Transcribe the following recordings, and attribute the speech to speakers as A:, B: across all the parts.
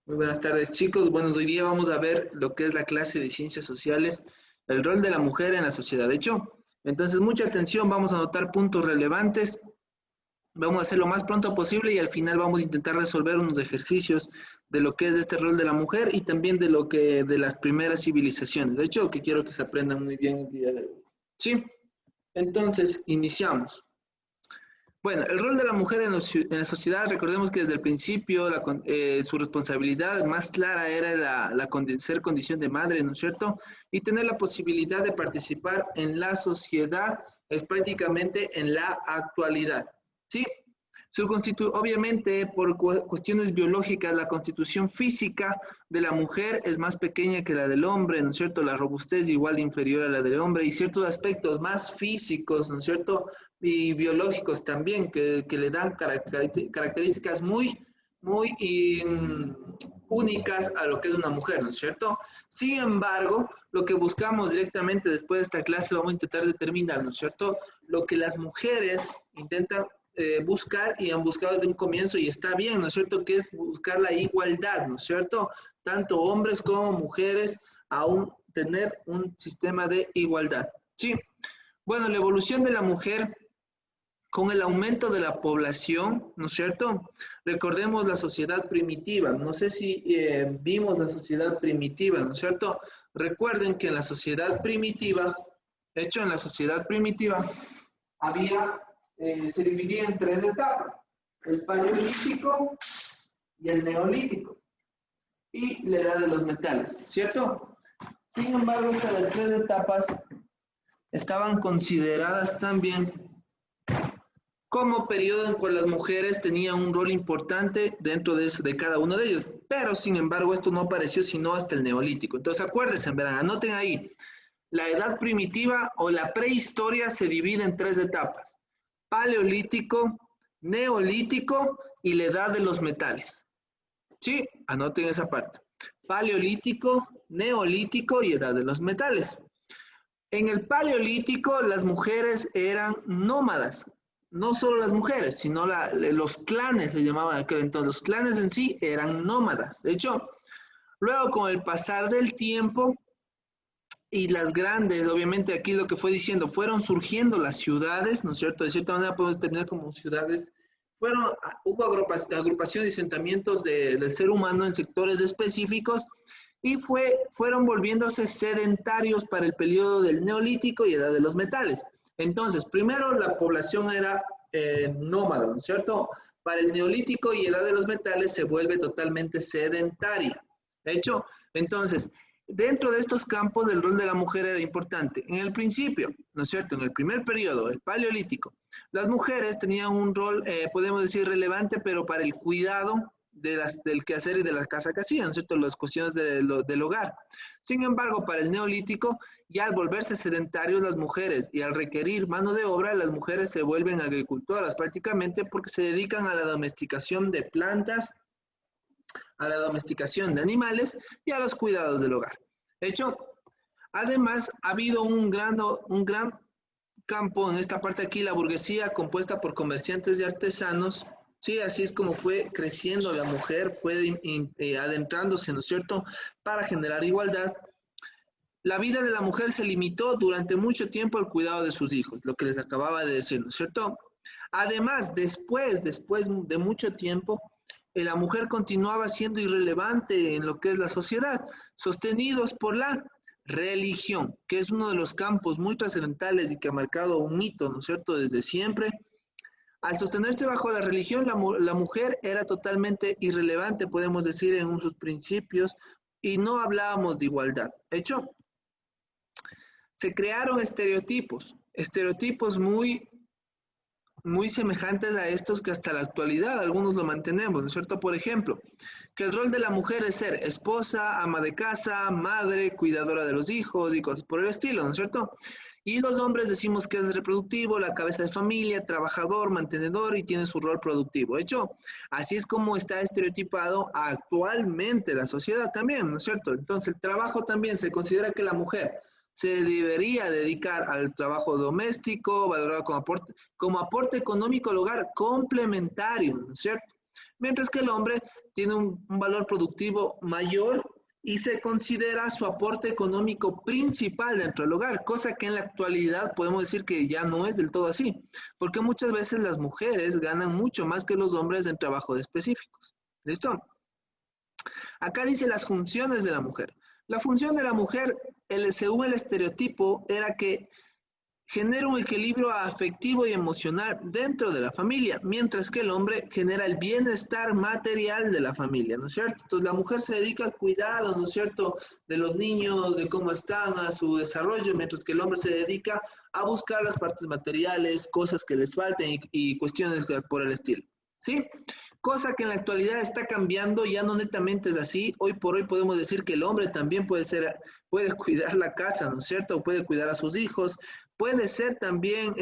A: Muy buenas tardes, chicos. Bueno, hoy día vamos a ver lo que es la clase de ciencias sociales, el rol de la mujer en la sociedad. De hecho, entonces mucha atención, vamos a anotar puntos relevantes, vamos a hacer lo más pronto posible y al final vamos a intentar resolver unos ejercicios de lo que es este rol de la mujer y también de lo que de las primeras civilizaciones. De hecho, que quiero que se aprendan muy bien el día de hoy. Sí, entonces iniciamos. Bueno, el rol de la mujer en la sociedad, recordemos que desde el principio su responsabilidad más clara era ser condición de madre, ¿no es cierto? Y tener la posibilidad de participar en la sociedad es prácticamente en la actualidad, ¿sí? Obviamente, por cuestiones biológicas, la constitución física de la mujer es más pequeña que la del hombre, ¿no es cierto? La robustez es igual inferior a la del hombre y ciertos aspectos más físicos, ¿no es cierto? Y biológicos también, que le dan características muy únicas a lo que es una mujer, ¿no es cierto? Sin embargo, lo que buscamos directamente después de esta clase, vamos a intentar determinar, ¿no es cierto? Lo que las mujeres intentan buscar y han buscado desde un comienzo y está bien, ¿no es cierto? Que es buscar la igualdad, ¿no es cierto? Tanto hombres como mujeres aún tener un sistema de igualdad. Sí. Bueno, la evolución de la mujer con el aumento de la población, ¿no es cierto? Recordemos la sociedad primitiva, no sé si vimos la sociedad primitiva, ¿no es cierto? Recuerden que en la sociedad primitiva, de hecho en la sociedad primitiva se dividía en tres etapas, el paleolítico y el neolítico y la edad de los metales, ¿cierto? Sin embargo, estas tres etapas estaban consideradas también como periodo en cual las mujeres tenían un rol importante dentro de cada uno de ellos, pero sin embargo esto no apareció sino hasta el neolítico. Entonces acuérdense, verán, anoten ahí, la edad primitiva o la prehistoria se divide en tres etapas, paleolítico, neolítico y la edad de los metales. Sí, anoten esa parte. Paleolítico, neolítico y edad de los metales. En el paleolítico las mujeres eran nómadas, no solo las mujeres, sino los clanes se llamaban aquel entonces, los clanes en sí eran nómadas. De hecho, luego con el pasar del tiempo y las grandes, obviamente aquí lo que fue diciendo, fueron surgiendo las ciudades, ¿no es cierto? De cierta manera podemos determinar como ciudades, hubo agrupaciones y asentamientos del ser humano en sectores específicos y fueron volviéndose sedentarios para el periodo del neolítico y edad de los metales. Entonces, primero la población era nómada, ¿no es cierto? Para el neolítico y edad de los metales se vuelve totalmente sedentaria. De hecho, entonces, dentro de estos campos el rol de la mujer era importante. En el principio, ¿no es cierto? En el primer periodo, el paleolítico, las mujeres tenían un rol, podemos decir, relevante, pero para el cuidado del quehacer y de la casa que hacían, ¿cierto? Las cuestiones del hogar. Sin embargo, para el neolítico, ya al volverse sedentarios las mujeres y al requerir mano de obra, las mujeres se vuelven agricultoras prácticamente porque se dedican a la domesticación de plantas, a la domesticación de animales y a los cuidados del hogar. De hecho, además, ha habido un gran campo en esta parte aquí, la burguesía compuesta por comerciantes y artesanos. Sí, así es como fue creciendo la mujer, fue adentrándose, ¿no es cierto?, para generar igualdad. La vida de la mujer se limitó durante mucho tiempo al cuidado de sus hijos, lo que les acababa de decir, ¿no es cierto? Además, después de mucho tiempo, la mujer continuaba siendo irrelevante en lo que es la sociedad, sostenidos por la religión, que es uno de los campos muy trascendentales y que ha marcado un hito, ¿no es cierto?, desde siempre. Al sostenerse bajo la religión, la mujer era totalmente irrelevante, podemos decir, en sus principios, y no hablábamos de igualdad. De hecho, se crearon estereotipos muy semejantes a estos que hasta la actualidad algunos lo mantenemos, ¿no es cierto? Por ejemplo, que el rol de la mujer es ser esposa, ama de casa, madre, cuidadora de los hijos y cosas por el estilo, ¿no es cierto? Y los hombres decimos que es reproductivo, la cabeza de familia, trabajador, mantenedor y tiene su rol productivo. De hecho, así es como está estereotipado actualmente la sociedad también, ¿no es cierto? Entonces, el trabajo también se considera que la mujer se debería dedicar al trabajo doméstico, valorado como aporte económico al hogar complementario, ¿no es cierto? mientras que el hombre tiene un valor productivo mayor y se considera su aporte económico principal dentro del hogar, cosa que en la actualidad podemos decir que ya no es del todo así, porque muchas veces las mujeres ganan mucho más que los hombres en trabajos específicos. ¿Listo? Acá dice las funciones de la mujer. La función de la mujer, según el estereotipo, era que genera un equilibrio afectivo y emocional dentro de la familia, mientras que el hombre genera el bienestar material de la familia, ¿no es cierto? Entonces la mujer se dedica al cuidado, ¿no es cierto?, de los niños, de cómo están, a su desarrollo, mientras que el hombre se dedica a buscar las partes materiales, cosas que les falten y cuestiones por el estilo, ¿sí? Cosa que en la actualidad está cambiando, ya no netamente es así. Hoy por hoy podemos decir que el hombre también puede cuidar la casa, ¿no es cierto? Puede cuidar a sus hijos, puede ser también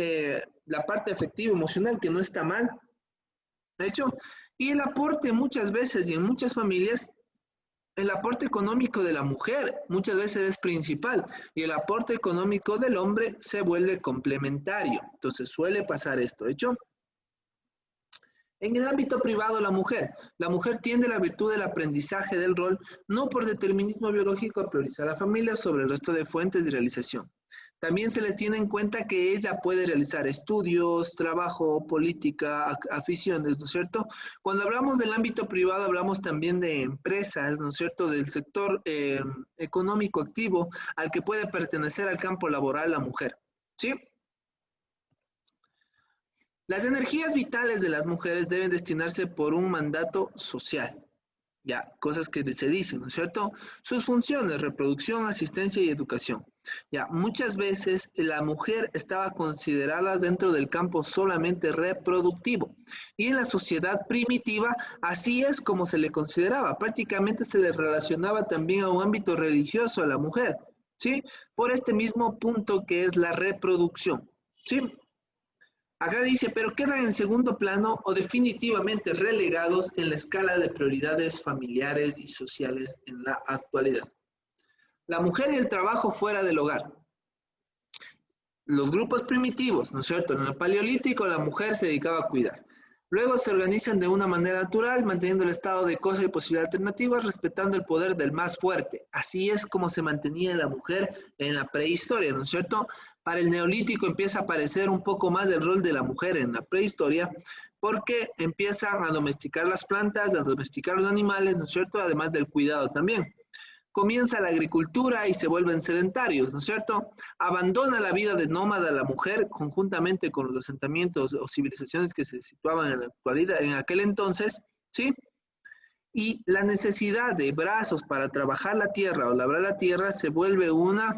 A: la parte afectiva, emocional, que no está mal. De hecho, y el aporte muchas veces y en muchas familias, el aporte económico de la mujer muchas veces es principal y el aporte económico del hombre se vuelve complementario. Entonces suele pasar esto. De hecho, en el ámbito privado, la mujer tiene la virtud del aprendizaje del rol, no por determinismo biológico a priorizar a la familia sobre el resto de fuentes de realización. También se les tiene en cuenta que ella puede realizar estudios, trabajo, política, aficiones, ¿no es cierto? Cuando hablamos del ámbito privado, hablamos también de empresas, ¿no es cierto? Del sector económico activo al que puede pertenecer al campo laboral la mujer, ¿sí? Las energías vitales de las mujeres deben destinarse por un mandato social. Ya, cosas que se dicen, ¿no es cierto? Sus funciones, reproducción, asistencia y educación. Ya, muchas veces la mujer estaba considerada dentro del campo solamente reproductivo. Y en la sociedad primitiva, así es como se le consideraba. Prácticamente se le relacionaba también a un ámbito religioso a la mujer, ¿sí? Por este mismo punto que es la reproducción, ¿sí? Acá dice, pero quedan en segundo plano o definitivamente relegados en la escala de prioridades familiares y sociales en la actualidad. La mujer y el trabajo fuera del hogar. Los grupos primitivos, ¿no es cierto? En el Paleolítico la mujer se dedicaba a cuidar. Luego se organizan de una manera natural, manteniendo el estado de cosas y posibilidades alternativas, respetando el poder del más fuerte. Así es como se mantenía la mujer en la prehistoria, ¿no es cierto? Para el Neolítico empieza a aparecer un poco más el rol de la mujer en la prehistoria, porque empiezan a domesticar las plantas, a domesticar los animales, ¿no es cierto? Además del cuidado también. Comienza la agricultura y se vuelven sedentarios, ¿no es cierto? Abandona la vida de nómada la mujer conjuntamente con los asentamientos o civilizaciones que se situaban en la actualidad, en aquel entonces, ¿sí? Y la necesidad de brazos para trabajar la tierra o labrar la tierra se vuelve una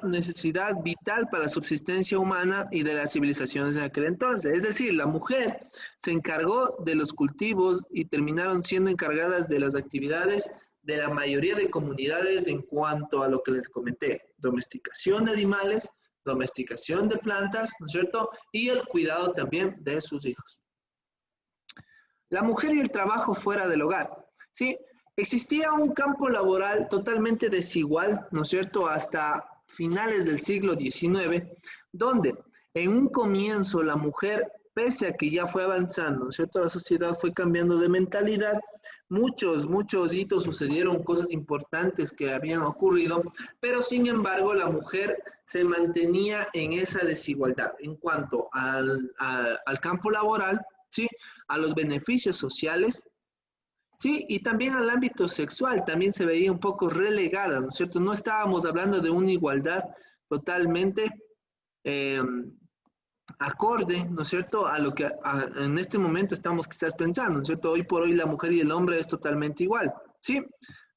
A: necesidad vital para la subsistencia humana y de las civilizaciones en aquel entonces. Es decir, la mujer se encargó de los cultivos y terminaron siendo encargadas de las actividades de la mayoría de comunidades en cuanto a lo que les comenté, domesticación de animales, domesticación de plantas, ¿no es cierto? Y el cuidado también de sus hijos. La mujer y el trabajo fuera del hogar, ¿sí? Existía un campo laboral totalmente desigual, ¿no es cierto?, hasta finales del siglo XIX, donde en un comienzo la mujer, pese a que ya fue avanzando, ¿no es cierto?, la sociedad fue cambiando de mentalidad, muchos hitos sucedieron, cosas importantes que habían ocurrido, pero sin embargo la mujer se mantenía en esa desigualdad en cuanto al campo laboral, ¿sí?, a los beneficios sociales, sí, y también al ámbito sexual, también se veía un poco relegada, ¿no es cierto? No estábamos hablando de una igualdad totalmente acorde, ¿no es cierto?, a lo que en este momento estamos quizás pensando, ¿no es cierto? Hoy por hoy la mujer y el hombre es totalmente igual, ¿sí?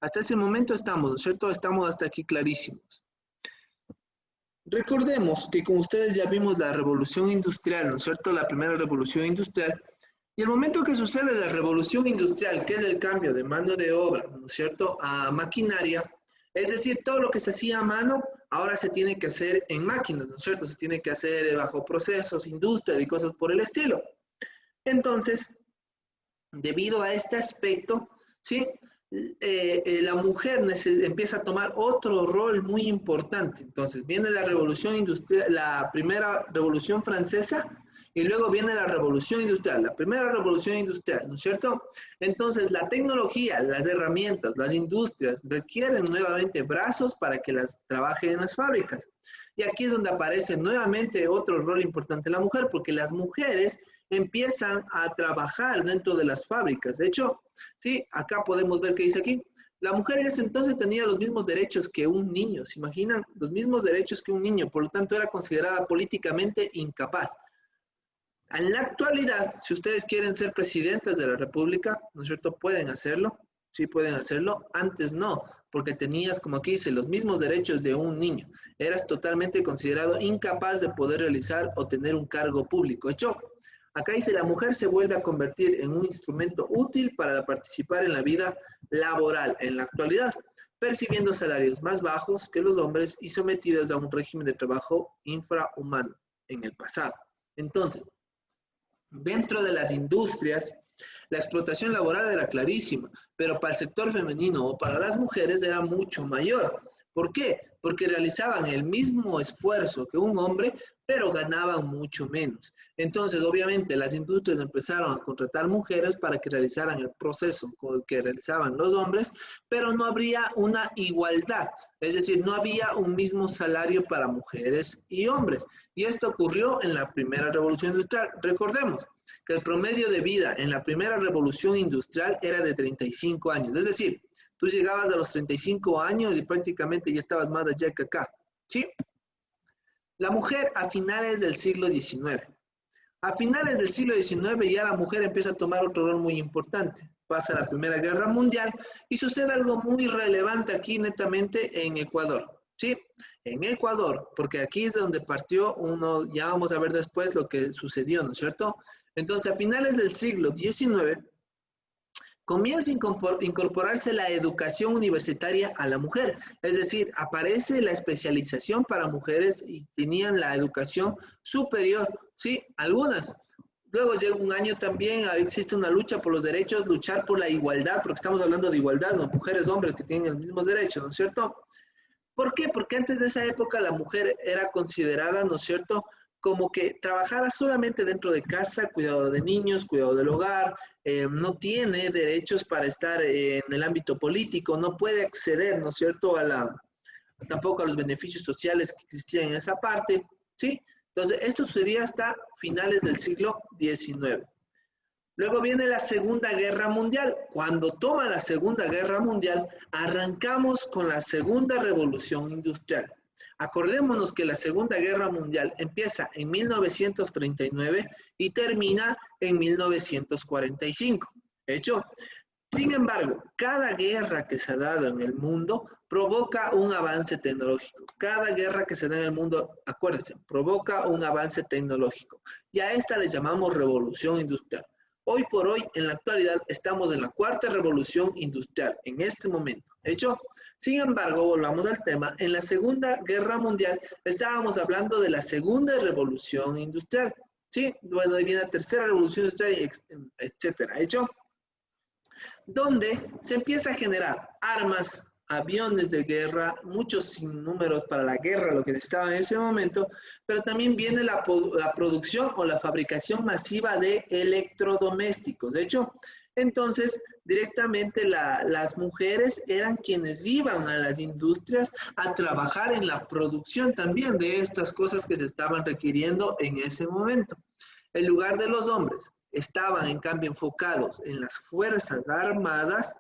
A: Hasta ese momento estamos, ¿no es cierto? Estamos hasta aquí clarísimos. Recordemos que como ustedes ya vimos la revolución industrial, ¿no es cierto?, la primera revolución industrial, y el momento que sucede la revolución industrial, que es el cambio de mano de obra, ¿no es cierto?, a maquinaria, es decir, todo lo que se hacía a mano, ahora se tiene que hacer en máquinas, ¿no es cierto?, se tiene que hacer bajo procesos, industria y cosas por el estilo. Entonces, debido a este aspecto, ¿sí?, la mujer empieza a tomar otro rol muy importante. Entonces, viene la revolución industrial, la primera revolución francesa, Y luego viene la revolución industrial, la primera revolución industrial, ¿no es cierto? Entonces, la tecnología, las herramientas, las industrias requieren nuevamente brazos para que las trabajen en las fábricas. Y aquí es donde aparece nuevamente otro rol importante de la mujer, porque las mujeres empiezan a trabajar dentro de las fábricas. De hecho, sí, acá podemos ver que dice aquí, la mujer en ese entonces tenía los mismos derechos que un niño, ¿se imaginan? Los mismos derechos que un niño, por lo tanto era considerada políticamente incapaz. En la actualidad, si ustedes quieren ser presidentes de la República, ¿no es cierto? Pueden hacerlo, sí pueden hacerlo. Antes no, porque tenías, como aquí dice, los mismos derechos de un niño. Eras totalmente considerado incapaz de poder realizar o tener un cargo público. De hecho, acá dice, la mujer se vuelve a convertir en un instrumento útil para participar en la vida laboral en la actualidad, percibiendo salarios más bajos que los hombres y sometidas a un régimen de trabajo infrahumano en el pasado. Entonces, dentro de las industrias, la explotación laboral era clarísima, pero para el sector femenino o para las mujeres era mucho mayor. ¿Por qué? Porque realizaban el mismo esfuerzo que un hombre, pero ganaban mucho menos. Entonces, obviamente, las industrias empezaron a contratar mujeres para que realizaran el proceso que realizaban los hombres, pero no habría una igualdad. Es decir, no había un mismo salario para mujeres y hombres. Y esto ocurrió en la primera revolución industrial. Recordemos que el promedio de vida en la primera revolución industrial era de 35 años. Es decir, tú llegabas a los 35 años y prácticamente ya estabas más allá que acá. ¿Sí? La mujer a finales del siglo XIX. A finales del siglo XIX ya la mujer empieza a tomar otro rol muy importante. Pasa la Primera Guerra Mundial y sucede algo muy relevante aquí netamente en Ecuador. ¿Sí? En Ecuador, porque aquí es donde partió uno, ya vamos a ver después lo que sucedió, ¿no es cierto? Entonces, a finales del siglo XIX, comienza a incorporarse la educación universitaria a la mujer, es decir, aparece la especialización para mujeres y tenían la educación superior, sí, algunas. Luego llega un año también, existe una lucha por los derechos, luchar por la igualdad, porque estamos hablando de igualdad, ¿no? Mujeres, hombres que tienen el mismo derecho, ¿no es cierto? ¿Por qué? Porque antes de esa época la mujer era considerada, ¿no es cierto?, como que trabajara solamente dentro de casa, cuidado de niños, cuidado del hogar, no tiene derechos para estar en el ámbito político, no puede acceder, ¿no es cierto?, tampoco a los beneficios sociales que existían en esa parte, ¿sí? Entonces, esto sucedía hasta finales del siglo XIX. Luego viene la Segunda Guerra Mundial. Cuando toma la Segunda Guerra Mundial, arrancamos con la Segunda Revolución Industrial. Acordémonos que la Segunda Guerra Mundial empieza en 1939 y termina en 1945. ¿De hecho? Sin embargo, cada guerra que se ha dado en el mundo provoca un avance tecnológico. Cada guerra que se da en el mundo, acuérdense, provoca un avance tecnológico. Y a esta le llamamos revolución industrial. Hoy por hoy, en la actualidad, estamos en la cuarta revolución industrial, en este momento. De hecho, sin embargo, volvamos al tema, en la Segunda Guerra Mundial estábamos hablando de la segunda revolución industrial, ¿sí? Bueno, ahí viene la tercera revolución industrial, etcétera. De hecho, donde se empieza a generar armas, aviones de guerra, muchos sinnúmeros para la guerra, lo que necesitaba en ese momento, pero también viene la producción o la fabricación masiva de electrodomésticos. De hecho, entonces, directamente las mujeres eran quienes iban a las industrias a trabajar en la producción también de estas cosas que se estaban requiriendo en ese momento. En lugar de los hombres, estaban en cambio enfocados en las fuerzas armadas,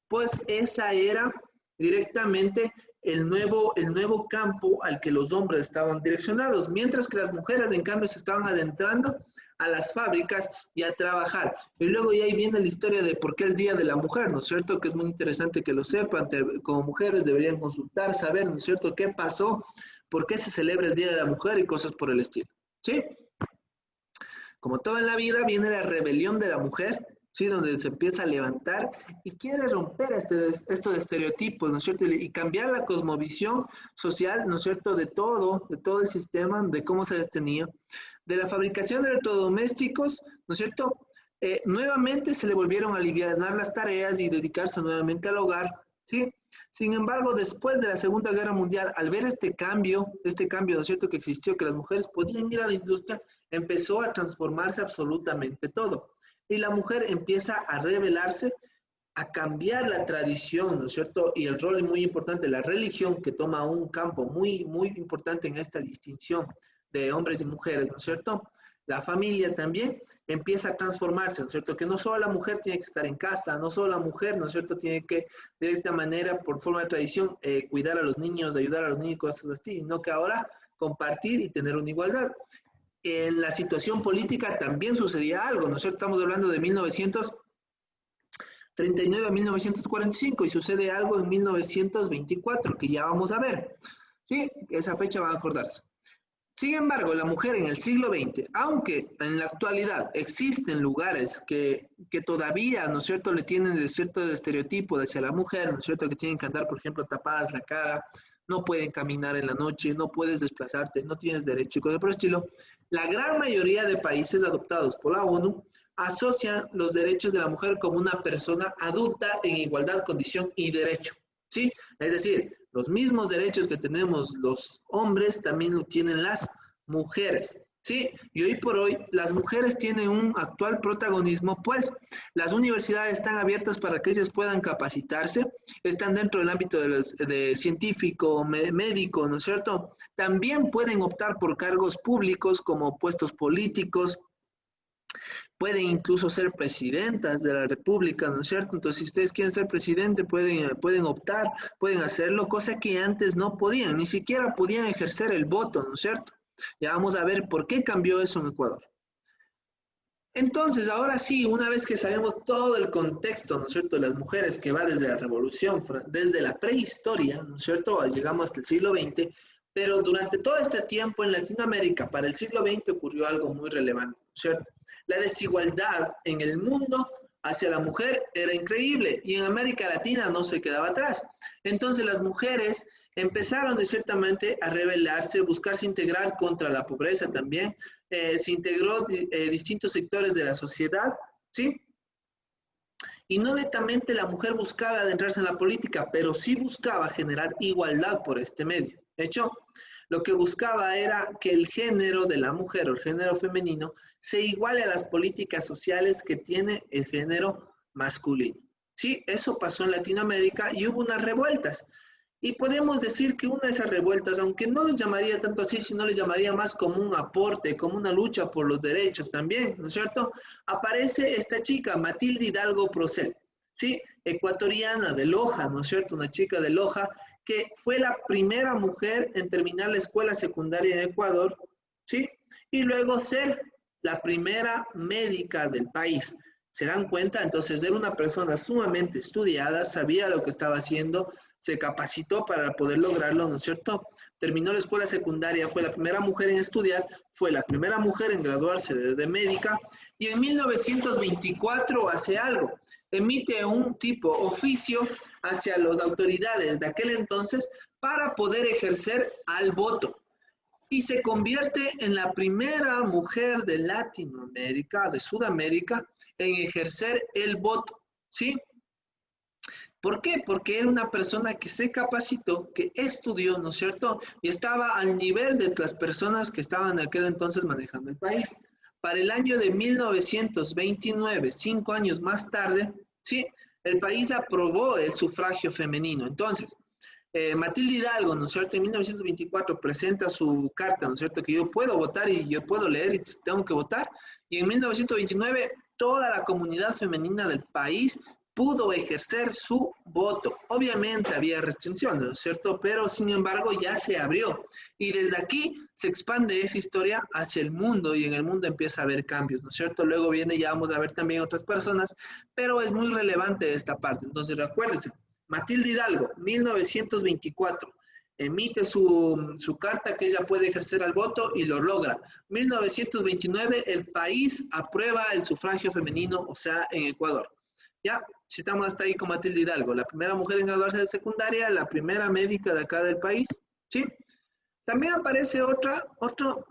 A: pues esa era directamente el nuevo campo al que los hombres estaban direccionados, mientras que las mujeres en cambio se estaban adentrando a las fábricas y a trabajar. Y luego ya ahí viene la historia de por qué el Día de la Mujer, ¿no es cierto? Que es muy interesante que lo sepan, como mujeres deberían consultar, saber, ¿no es cierto?, qué pasó, por qué se celebra el Día de la Mujer y cosas por el estilo, ¿sí? Como todo en la vida, viene la rebelión de la mujer, ¿sí? Donde se empieza a levantar y quiere romper estos estereotipos, ¿no es cierto? Y cambiar la cosmovisión social, ¿no es cierto?, de todo el sistema, de cómo se les tenía. De la fabricación de electrodomésticos, ¿no es cierto?, nuevamente se le volvieron a alivianar las tareas y dedicarse nuevamente al hogar, ¿sí? Sin embargo, después de la Segunda Guerra Mundial, al ver este cambio, ¿no es cierto?, que existió, que las mujeres podían ir a la industria, empezó a transformarse absolutamente todo. Y la mujer empieza a rebelarse, a cambiar la tradición, ¿no es cierto? Y el rol es muy importante, la religión que toma un campo muy, muy importante en esta distinción de hombres y mujeres, ¿no es cierto? La familia también empieza a transformarse, ¿no es cierto? Que no solo la mujer tiene que estar en casa, no solo la mujer, ¿no es cierto? Tiene que, de directa manera, por forma de tradición, cuidar a los niños, ayudar a los niños, cosas así, sino que ahora compartir y tener una igualdad. En la situación política también sucedía algo, ¿no es cierto? Estamos hablando de 1939 a 1945 y sucede algo en 1924 que ya vamos a ver. Sí, esa fecha van a acordarse. Sin embargo, la mujer en el siglo XX, aunque en la actualidad existen lugares que todavía, ¿no es cierto?, le tienen de cierto estereotipo hacia la mujer, ¿no es cierto?, que tienen que andar, por ejemplo, tapadas la cara, no pueden caminar en la noche, no puedes desplazarte, no tienes derecho y cosas por el estilo. La gran mayoría de países adoptados por la ONU asocian los derechos de la mujer como una persona adulta en igualdad, condición y derecho, ¿sí? Es decir, los mismos derechos que tenemos los hombres también lo tienen las mujeres, ¿sí? Y hoy por hoy las mujeres tienen un actual protagonismo, pues las universidades están abiertas para que ellas puedan capacitarse, están dentro del ámbito de científico, médico, ¿no es cierto? También pueden optar por cargos públicos como puestos políticos, pueden incluso ser presidentas de la República, ¿no es cierto? Entonces, si ustedes quieren ser presidente, pueden optar, pueden hacerlo, cosa que antes no podían, ni siquiera podían ejercer el voto, ¿no es cierto? Ya vamos a ver por qué cambió eso en Ecuador. Entonces, ahora sí, una vez que sabemos todo el contexto, ¿no es cierto?, de las mujeres que va desde la revolución, desde la prehistoria, ¿no es cierto?, llegamos hasta el siglo XX, pero durante todo este tiempo en Latinoamérica, para el siglo XX ocurrió algo muy relevante, ¿no es cierto? La desigualdad en el mundo hacia la mujer era increíble y en América Latina no se quedaba atrás. Entonces las mujeres empezaron de ciertamente a rebelarse, buscarse integrar contra la pobreza también, se integró distintos sectores de la sociedad, ¿sí? Y no netamente la mujer buscaba adentrarse en la política, pero sí buscaba generar igualdad por este medio. De hecho, lo que buscaba era que el género de la mujer o el género femenino se iguale a las políticas sociales que tiene el género masculino. Sí, eso pasó en Latinoamérica y hubo unas revueltas. Y podemos decir que una de esas revueltas, aunque no les llamaría tanto así, sino les llamaría más como un aporte, como una lucha por los derechos también, ¿no es cierto? Aparece esta chica, Matilde Hidalgo Procel, ¿sí? Ecuatoriana de Loja, ¿no es cierto? Una chica de Loja que fue la primera mujer en terminar la escuela secundaria en Ecuador, ¿sí? Y luego ser la primera médica del país. ¿Se dan cuenta? Entonces era una persona sumamente estudiada, sabía lo que estaba haciendo, se capacitó para poder lograrlo, ¿no es cierto? Terminó la escuela secundaria, fue la primera mujer en estudiar, fue la primera mujer en graduarse de médica y en 1924 hace algo, emite un tipo oficio hacia las autoridades de aquel entonces para poder ejercer al voto y se convierte en la primera mujer de Latinoamérica, de Sudamérica, en ejercer el voto, ¿sí? ¿Por qué? Porque era una persona que se capacitó, que estudió, ¿no es cierto? Y estaba al nivel de las personas que estaban en aquel entonces manejando el país. Para el año de 1929, 5 años más tarde, ¿sí? El país aprobó el sufragio femenino. Entonces, Matilde Hidalgo, ¿no es cierto? En 1924 presenta su carta, ¿no es cierto? Que yo puedo votar y yo puedo leer y tengo que votar. Y en 1929 toda la comunidad femenina del país pudo ejercer su voto. Obviamente había restricciones, ¿no es cierto? Pero sin embargo ya se abrió. Y desde aquí se expande esa historia hacia el mundo y en el mundo empieza a haber cambios, ¿no es cierto? Luego viene, ya vamos a ver también otras personas, pero es muy relevante esta parte. Entonces recuérdense, Matilde Hidalgo, 1924, emite su carta que ella puede ejercer al voto y lo logra. 1929, el país aprueba el sufragio femenino, o sea, en Ecuador. Ya, si estamos hasta ahí con Matilde Hidalgo, la primera mujer en graduarse de secundaria, la primera médica de acá del país, ¿sí? También aparece otro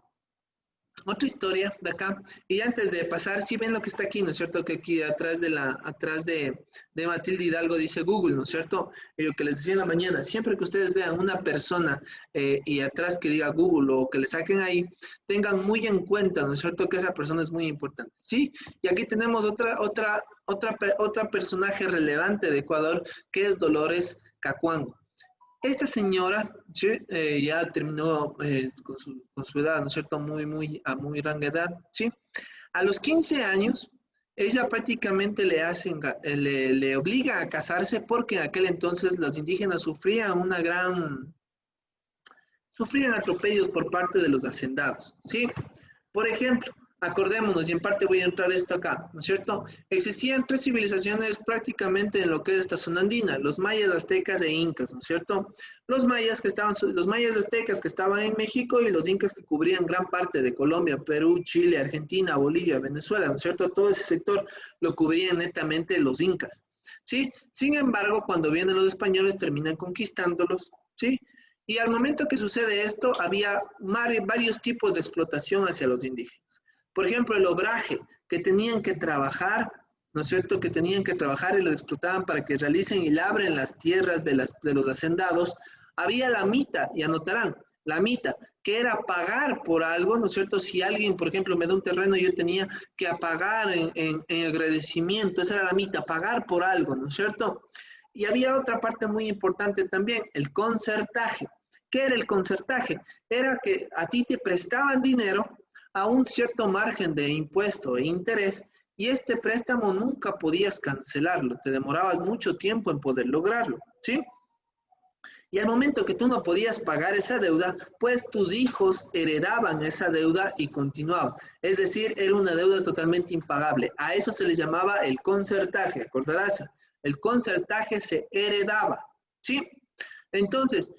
A: Otra historia de acá, y antes de pasar, si ven lo que está aquí, ¿no es cierto? Que aquí atrás de Matilde Hidalgo dice Google, ¿no es cierto? Y lo que les decía en la mañana, siempre que ustedes vean una persona y atrás que diga Google o que le saquen ahí, tengan muy en cuenta, ¿no es cierto? Que esa persona es muy importante, ¿sí? Y aquí tenemos otra personaje relevante de Ecuador, que es Dolores Cacuango. Esta señora, ¿sí? Ya terminó con su edad, ¿no es cierto? A muy grande edad, ¿sí? A los 15 años, ella prácticamente le obliga a casarse porque en aquel entonces los indígenas sufrían atropellos por parte de los hacendados, ¿sí? Por ejemplo, acordémonos, y en parte voy a entrar esto acá, ¿no es cierto? Existían tres civilizaciones prácticamente en lo que es esta zona andina, los mayas, aztecas e incas, ¿no es cierto? Los mayas aztecas que estaban en México y los incas que cubrían gran parte de Colombia, Perú, Chile, Argentina, Bolivia, Venezuela, ¿no es cierto? Todo ese sector lo cubrían netamente los incas, ¿sí? Sin embargo, cuando vienen los españoles terminan conquistándolos, ¿sí? Y al momento que sucede esto, había varios tipos de explotación hacia los indígenas. Por ejemplo, el obraje, que tenían que trabajar, ¿no es cierto? Que tenían que trabajar y los explotaban para que realicen y labren las tierras de los hacendados. Había la mita, y anotarán, la mita, que era pagar por algo, ¿no es cierto? Si alguien, por ejemplo, me da un terreno, yo tenía que pagar en agradecimiento, esa era la mita, pagar por algo, ¿no es cierto? Y había otra parte muy importante también, el concertaje. ¿Qué era el concertaje? Era que a ti te prestaban dinero a un cierto margen de impuesto e interés y este préstamo nunca podías cancelarlo, te demorabas mucho tiempo en poder lograrlo, ¿sí? Y al momento que tú no podías pagar esa deuda, pues tus hijos heredaban esa deuda y continuaban. Es decir, era una deuda totalmente impagable. A eso se le llamaba el concertaje, acordarás. El concertaje se heredaba, ¿sí? Entonces,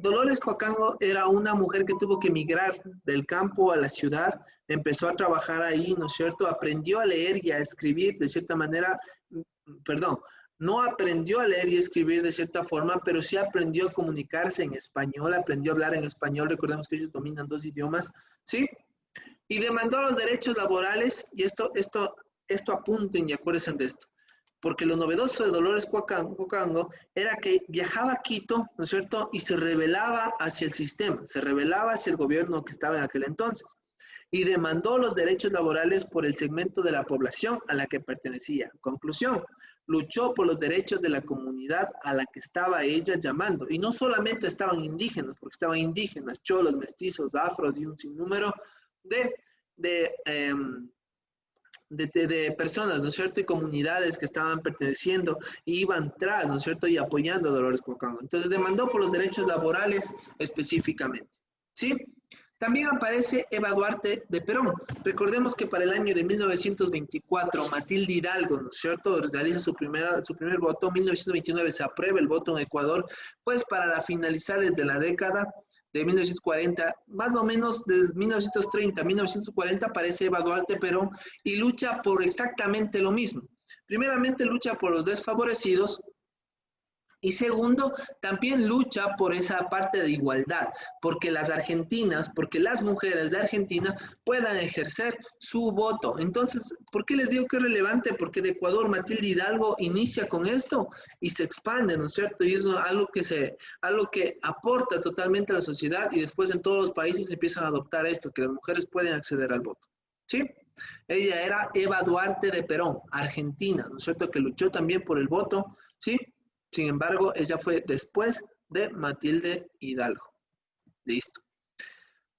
A: Dolores Coacango era una mujer que tuvo que emigrar del campo a la ciudad, empezó a trabajar ahí, ¿no es cierto? Aprendió a leer y a escribir de cierta manera, perdón, no aprendió a leer y escribir de cierta forma, pero sí aprendió a comunicarse en español, aprendió a hablar en español, recordemos que ellos dominan dos idiomas, ¿sí? Y demandó los derechos laborales, y esto apunten y acuérdense de esto, porque lo novedoso de Dolores Coacango era que viajaba a Quito, ¿no es cierto?, y se rebelaba hacia el sistema, se rebelaba hacia el gobierno que estaba en aquel entonces, y demandó los derechos laborales por el segmento de la población a la que pertenecía. Conclusión, luchó por los derechos de la comunidad a la que estaba ella llamando, y no solamente estaban indígenas, porque estaban indígenas, cholos, mestizos, afros y un sinnúmero de, de de personas, ¿no es cierto? Y comunidades que estaban perteneciendo y iban tras, ¿no es cierto? Y apoyando a Dolores Coacango. Entonces demandó por los derechos laborales específicamente, ¿sí? También aparece Eva Duarte de Perón. Recordemos que para el año de 1924, Matilde Hidalgo, ¿no es cierto?, realiza su primer voto. En 1929 se aprueba el voto en Ecuador, pues para finalizar de la década de 1940, más o menos de 1930 a 1940 aparece Eva Duarte Perón y lucha por exactamente lo mismo. Primeramente lucha por los desfavorecidos y segundo, también lucha por esa parte de igualdad, porque las mujeres de Argentina puedan ejercer su voto. Entonces, ¿por qué les digo que es relevante? Porque de Ecuador Matilde Hidalgo inicia con esto y se expande, ¿no es cierto? Y es algo que aporta totalmente a la sociedad y después en todos los países empiezan a adoptar esto, que las mujeres pueden acceder al voto. ¿Sí? Ella era Eva Duarte de Perón, argentina, ¿no es cierto? Que luchó también por el voto, ¿sí? Sin embargo, ella fue después de Matilde Hidalgo. Listo.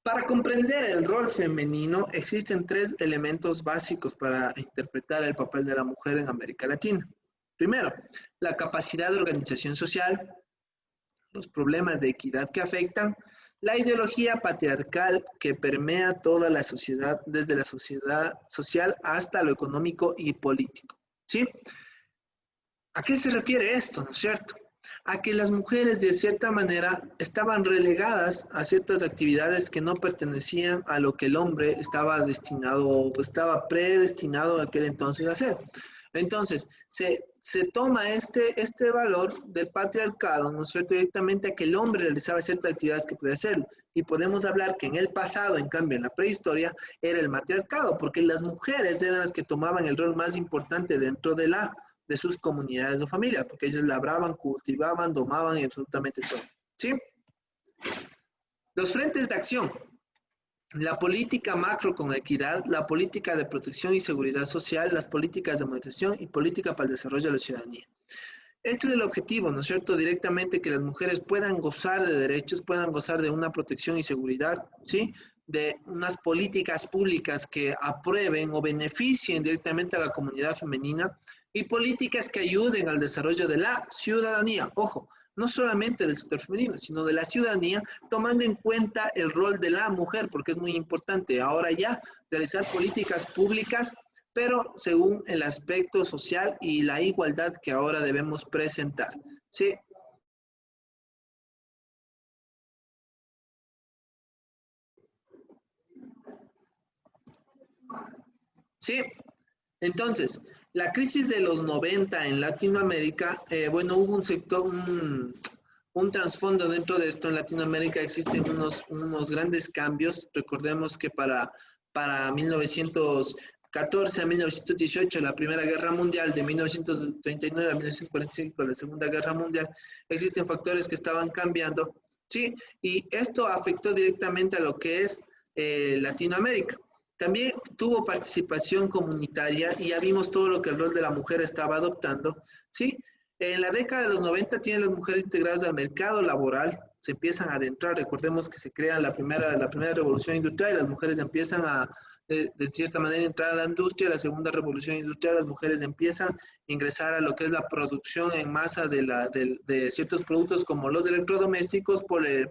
A: Para comprender el rol femenino, existen tres elementos básicos para interpretar el papel de la mujer en América Latina. Primero, la capacidad de organización social, los problemas de equidad que afectan, la ideología patriarcal que permea toda la sociedad, desde la sociedad social hasta lo económico y político. ¿Sí? ¿A qué se refiere esto, no es cierto? A que las mujeres de cierta manera estaban relegadas a ciertas actividades que no pertenecían a lo que el hombre estaba destinado o estaba predestinado a aquel entonces a hacer. Entonces, se toma este valor del patriarcado, ¿no es cierto?, directamente a que el hombre realizaba ciertas actividades que podía hacer. Y podemos hablar que en el pasado, en cambio, en la prehistoria, era el matriarcado, porque las mujeres eran las que tomaban el rol más importante dentro de sus comunidades o familias, porque ellas labraban, cultivaban, domaban y absolutamente todo. ¿Sí? Los frentes de acción. La política macro con equidad, la política de protección y seguridad social, las políticas de modernización y política para el desarrollo de la ciudadanía. Este es el objetivo, ¿no es cierto? Directamente que las mujeres puedan gozar de derechos, puedan gozar de una protección y seguridad, ¿sí? De unas políticas públicas que aprueben o beneficien directamente a la comunidad femenina y políticas que ayuden al desarrollo de la ciudadanía. Ojo, no solamente del sector femenino, sino de la ciudadanía, tomando en cuenta el rol de la mujer, porque es muy importante ahora ya realizar políticas públicas, pero según el aspecto social y la igualdad que ahora debemos presentar. ¿Sí? ¿Sí? Entonces, la crisis de los 90 en Latinoamérica, bueno, hubo un sector, un trasfondo dentro de esto. En Latinoamérica existen unos grandes cambios. Recordemos que para 1914 a 1918, la Primera Guerra Mundial, de 1939 a 1945, la Segunda Guerra Mundial, existen factores que estaban cambiando, ¿sí? Y esto afectó directamente a lo que es Latinoamérica. También tuvo participación comunitaria y ya vimos todo lo que el rol de la mujer estaba adoptando, ¿sí? En la década de los 90 tienen las mujeres integradas al mercado laboral, se empiezan a adentrar. Recordemos que se crea la primera revolución industrial y las mujeres empiezan de cierta manera, entrar a la industria. La segunda revolución industrial, las mujeres empiezan a ingresar a lo que es la producción en masa de ciertos productos como los electrodomésticos,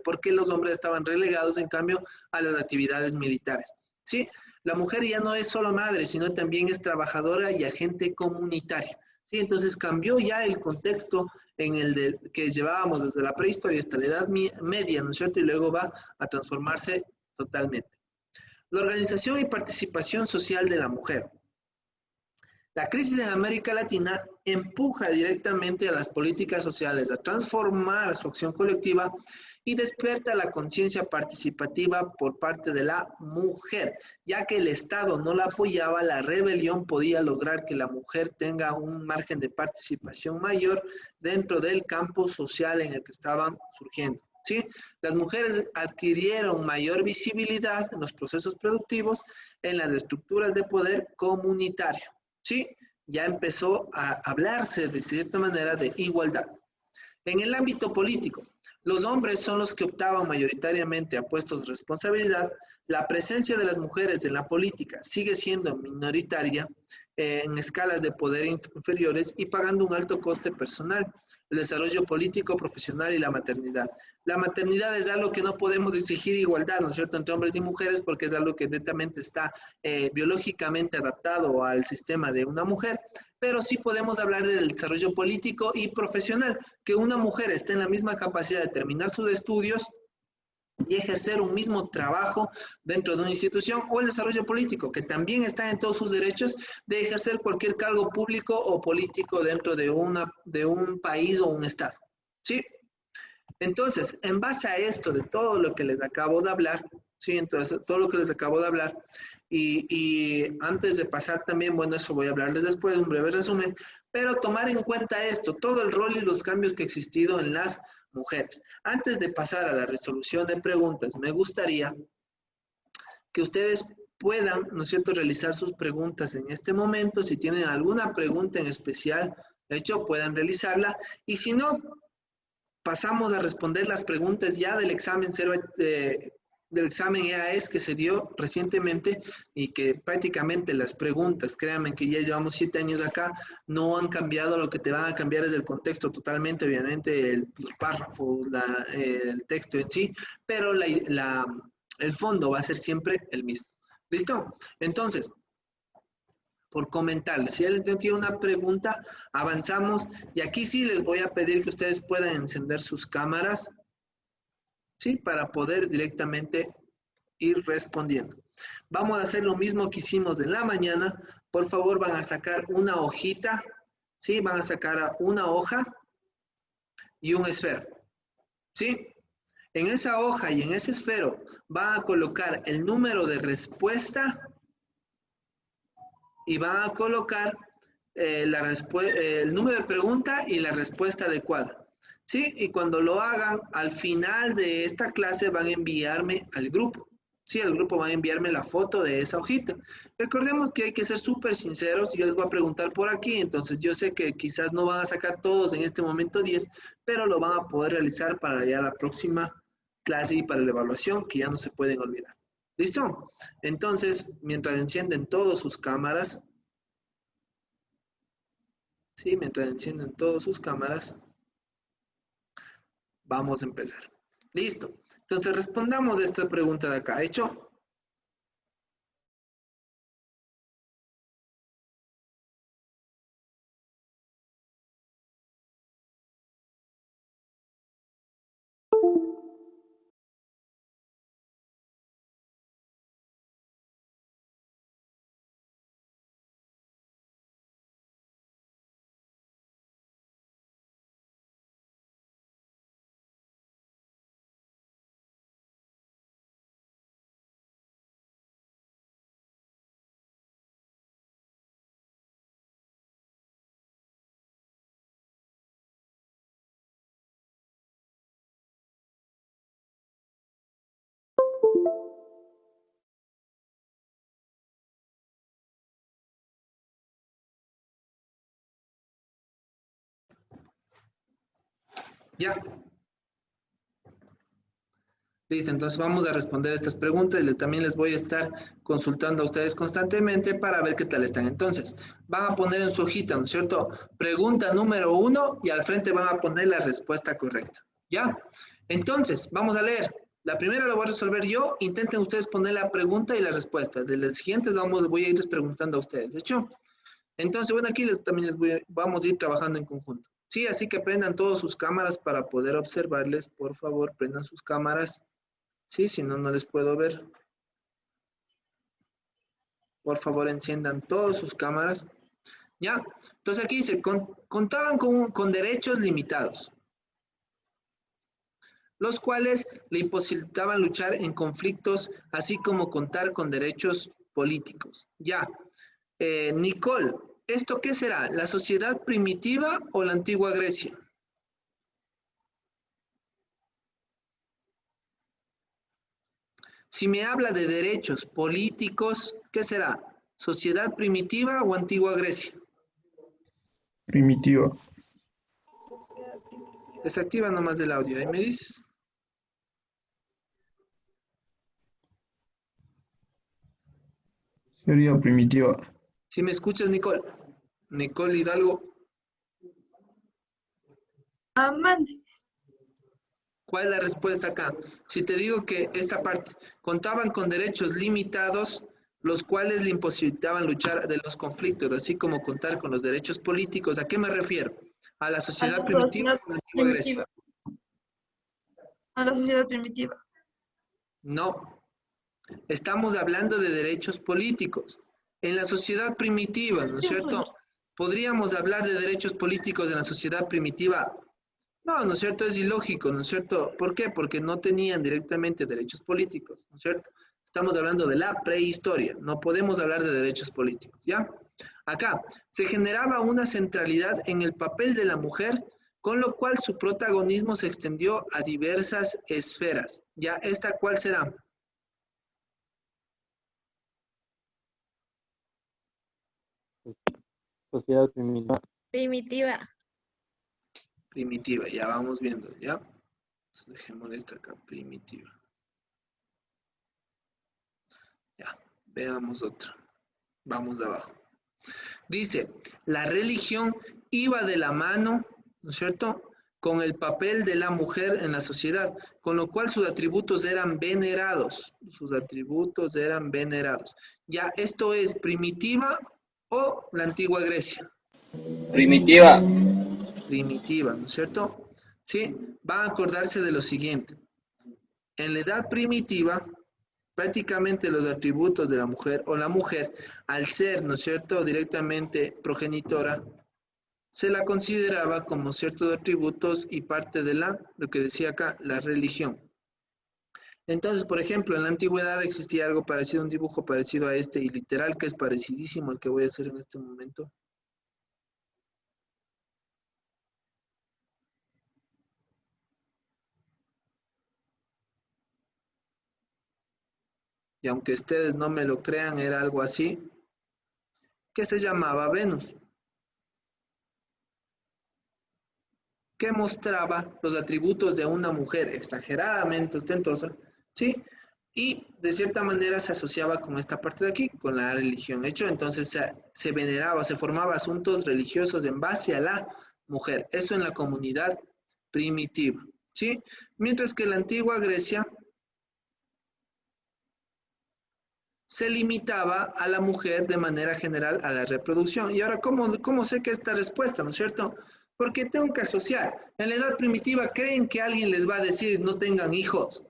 A: porque los hombres estaban relegados, en cambio, a las actividades militares, ¿sí? La mujer ya no es solo madre, sino también es trabajadora y agente comunitario. ¿Sí? Entonces cambió ya el contexto en el que llevábamos desde la prehistoria hasta la Edad Media, ¿no es cierto? Y luego va a transformarse totalmente. La organización y participación social de la mujer. La crisis en América Latina empuja directamente a las políticas sociales a transformar su acción colectiva y despierta la conciencia participativa por parte de la mujer. Ya que el Estado no la apoyaba, la rebelión podía lograr que la mujer tenga un margen de participación mayor dentro del campo social en el que estaban surgiendo. ¿Sí? Las mujeres adquirieron mayor visibilidad en los procesos productivos, en las estructuras de poder comunitario. ¿Sí? Ya empezó a hablarse de cierta manera de igualdad. En el ámbito político, los hombres son los que optaban mayoritariamente a puestos de responsabilidad. La presencia de las mujeres en la política sigue siendo minoritaria en escalas de poder inferiores y pagando un alto coste personal. El desarrollo político, profesional y la maternidad. La maternidad es algo que no podemos exigir igualdad, ¿no es cierto?, entre hombres y mujeres, porque es algo que netamente está biológicamente adaptado al sistema de una mujer, pero sí podemos hablar del desarrollo político y profesional, que una mujer esté en la misma capacidad de terminar sus estudios y ejercer un mismo trabajo dentro de una institución, o el desarrollo político, que también está en todos sus derechos de ejercer cualquier cargo público o político dentro de un país o un estado. ¿Sí? Entonces, en base a esto, de todo lo que les acabo de hablar, ¿sí? Entonces, todo lo que les acabo de hablar, y antes de pasar también, bueno, eso voy a hablarles después, un breve resumen, pero tomar en cuenta esto, todo el rol y los cambios que ha existido en las mujeres. Antes de pasar a la resolución de preguntas, me gustaría que ustedes puedan, ¿no es cierto?, realizar sus preguntas en este momento. Si tienen alguna pregunta en especial, de hecho, puedan realizarla, y si no, pasamos a responder las preguntas ya del examen EAES que se dio recientemente, y que prácticamente las preguntas, créanme que ya llevamos 7 años acá, no han cambiado. Lo que te van a cambiar es el contexto totalmente, obviamente, los párrafos, el texto en sí, pero el fondo va a ser siempre el mismo. ¿Listo? Entonces, por comentarles, si alguien tiene una pregunta, avanzamos, y aquí sí les voy a pedir que ustedes puedan encender sus cámaras, ¿sí? Para poder directamente ir respondiendo. Vamos a hacer lo mismo que hicimos en la mañana. Por favor, van a sacar una hojita, ¿sí? Van a sacar una hoja y un esfero, ¿sí? En esa hoja y en ese esfero van a colocar el número de respuesta y van a colocar el número de pregunta y la respuesta adecuada. ¿Sí? Y cuando lo hagan, al final de esta clase van a enviarme al grupo. Sí, al grupo van a enviarme la foto de esa hojita. Recordemos que hay que ser súper sinceros. Yo les voy a preguntar por aquí, entonces yo sé que quizás no van a sacar todos en este momento 10, pero lo van a poder realizar para ya la próxima clase y para la evaluación, que ya no se pueden olvidar. ¿Listo? Entonces, mientras encienden todas sus cámaras, ¿sí? Mientras encienden todas sus cámaras, vamos a empezar. Listo. Entonces, respondamos esta pregunta de acá. ¿Hecho? Ya. Listo, entonces vamos a responder estas preguntas y también les voy a estar consultando a ustedes constantemente para ver qué tal están. Entonces, van a poner en su hojita, ¿no es cierto? Pregunta número 1 y al frente van a poner la respuesta correcta. ¿Ya? Entonces, vamos a leer. La primera la voy a resolver yo. Intenten ustedes poner la pregunta y la respuesta. De las siguientes voy a irles preguntando a ustedes. ¿De hecho? Entonces, bueno, aquí también vamos a ir trabajando en conjunto. Sí, así que prendan todas sus cámaras para poder observarles. Por favor, prendan sus cámaras. Sí, si no, no les puedo ver. Por favor, enciendan todas sus cámaras. ¿Ya? Entonces aquí dice, contaban con derechos limitados, los cuales le imposibilitaban luchar en conflictos, así como contar con derechos políticos. Ya. Nicole, ¿esto qué será? ¿La sociedad primitiva o la antigua Grecia? Si me habla de derechos políticos, ¿qué será? ¿Sociedad primitiva o antigua Grecia?
B: Primitiva.
A: Desactiva nomás el audio, ahí me dices.
B: Sería primitiva.
A: Si me escuchas, Nicole. Nicole Hidalgo.
C: Mande.
A: ¿Cuál es la respuesta acá? Si te digo que esta parte, contaban con derechos limitados, los cuales le imposibilitaban luchar de los conflictos, así como contar con los derechos políticos. ¿A qué me refiero? ¿A la sociedad primitiva o a la antigua Grecia?
C: A la sociedad primitiva.
A: No. Estamos hablando de derechos políticos. En la sociedad primitiva, ¿no es cierto? ¿Podríamos hablar de derechos políticos en la sociedad primitiva? No, ¿no es cierto? Es ilógico, ¿no es cierto? ¿Por qué? Porque no tenían directamente derechos políticos, ¿no es cierto? Estamos hablando de la prehistoria, no podemos hablar de derechos políticos, ¿ya? Acá, se generaba una centralidad en el papel de la mujer, con lo cual su protagonismo se extendió a diversas esferas. ¿Ya? ¿Esta cuál será?
D: Sociedad primitiva.
C: Primitiva.
A: Primitiva, ya vamos viendo, ¿ya? Dejémosle esta acá, primitiva. Ya, veamos otra. Vamos de abajo. Dice, la religión iba de la mano, ¿no es cierto?, con el papel de la mujer en la sociedad, con lo cual sus atributos eran venerados. Sus atributos eran venerados. Ya, ¿esto es primitiva o la antigua Grecia?
D: Primitiva.
A: Primitiva, ¿no es cierto? Sí, van a acordarse de lo siguiente. En la edad primitiva, prácticamente los atributos de la mujer o la mujer, al ser, ¿no es cierto?, directamente progenitora, se la consideraba como ciertos atributos y parte de lo que decía acá, la religión. Entonces, por ejemplo, en la antigüedad existía algo parecido, un dibujo parecido a este y literal que es parecidísimo al que voy a hacer en este momento. Y aunque ustedes no me lo crean, era algo así, que se llamaba Venus, que mostraba los atributos de una mujer exageradamente ostentosa, ¿sí? Y de cierta manera se asociaba con esta parte de aquí, con la religión. De hecho, entonces se veneraba, se formaba asuntos religiosos en base a la mujer. Eso en la comunidad primitiva, ¿sí? Mientras que en la antigua Grecia se limitaba a la mujer de manera general a la reproducción. Y ahora, ¿cómo sé que esta respuesta, no es cierto? Porque tengo que asociar. En la edad primitiva creen que alguien les va a decir no tengan hijos,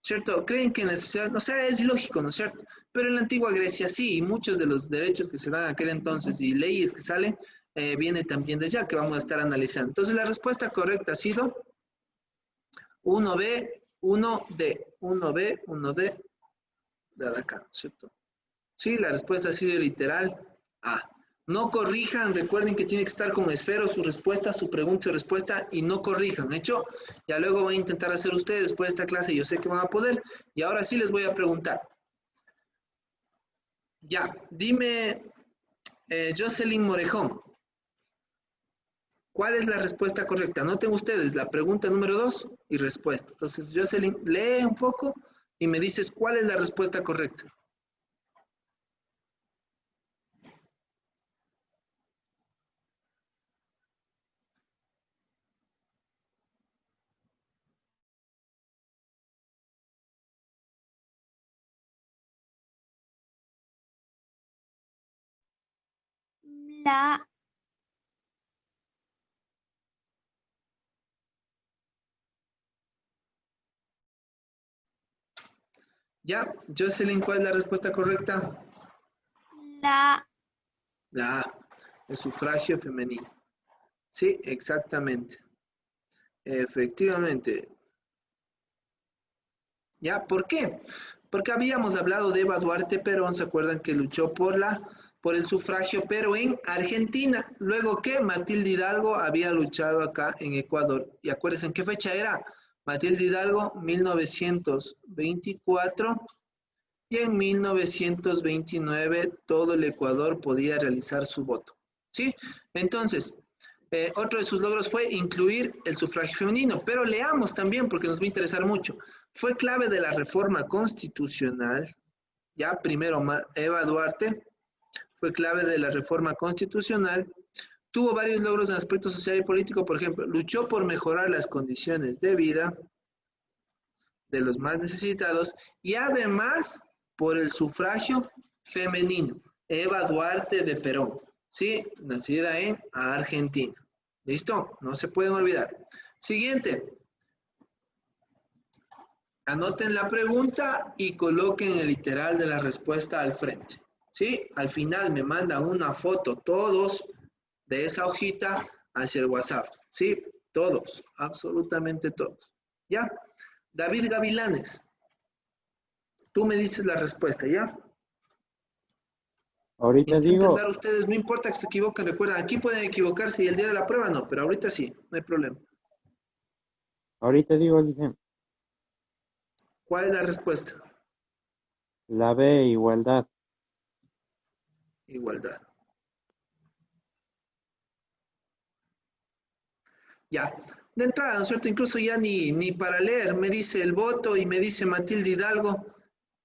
A: ¿cierto? Creen que en la sociedad, o sea, es ilógico, ¿no es cierto? Pero en la antigua Grecia sí, y muchos de los derechos que se dan en aquel entonces y leyes que salen, viene también desde allá que vamos a estar analizando. Entonces la respuesta correcta ha sido 1B, 1D, 1B, 1D, de acá, ¿no es cierto? Sí, la respuesta ha sido literal A. No corrijan, recuerden que tiene que estar con esfero su respuesta, su pregunta, su respuesta, y no corrijan, ¿hecho? Ya luego voy a intentar hacer ustedes después de esta clase, yo sé que van a poder, y ahora sí les voy a preguntar. Ya, dime, Jocelyn Morejón, ¿cuál es la respuesta correcta? Anoten ustedes la pregunta número 2 y respuesta. Entonces, Jocelyn, lee un poco y me dices cuál es la respuesta correcta.
C: La
A: Ya, Jocelyn, ¿cuál es la respuesta correcta?
C: La
A: La A, el sufragio femenino. Sí, exactamente. Efectivamente. ¿Ya? ¿Por qué? Porque habíamos hablado de Eva Duarte Perón, ¿se acuerdan que luchó por el sufragio, pero en Argentina? Luego que Matilde Hidalgo había luchado acá en Ecuador. Y acuérdense, ¿en qué fecha era? Matilde Hidalgo, 1924, y en 1929 todo el Ecuador podía realizar su voto. ¿Sí? Entonces, otro de sus logros fue incluir el sufragio femenino, pero leamos también porque nos va a interesar mucho. Fue clave de la reforma constitucional, ya primero Eva Duarte, fue clave de la reforma constitucional, tuvo varios logros en aspecto social y político, por ejemplo, luchó por mejorar las condiciones de vida de los más necesitados y además por el sufragio femenino. Eva Duarte de Perón, ¿sí? Nacida en Argentina. ¿Listo? No se pueden olvidar. Siguiente. Anoten la pregunta y coloquen el literal de la respuesta al frente. ¿Sí? Al final me mandan una foto todos de esa hojita hacia el WhatsApp. ¿Sí? Todos, absolutamente todos. ¿Ya? David Gavilanes, tú me dices la respuesta, ¿ya?
D: Ahorita
A: Intenten
D: digo,
A: dar ustedes, no importa que se equivoquen, recuerden, aquí pueden equivocarse y el día de la prueba no, pero ahorita sí, no hay problema.
D: dije,
A: ¿Cuál es la respuesta?
D: la B, igualdad.
A: Igualdad. Ya, de entrada, ¿no es cierto? Incluso ya ni para leer, me dice el voto y me dice Matilde Hidalgo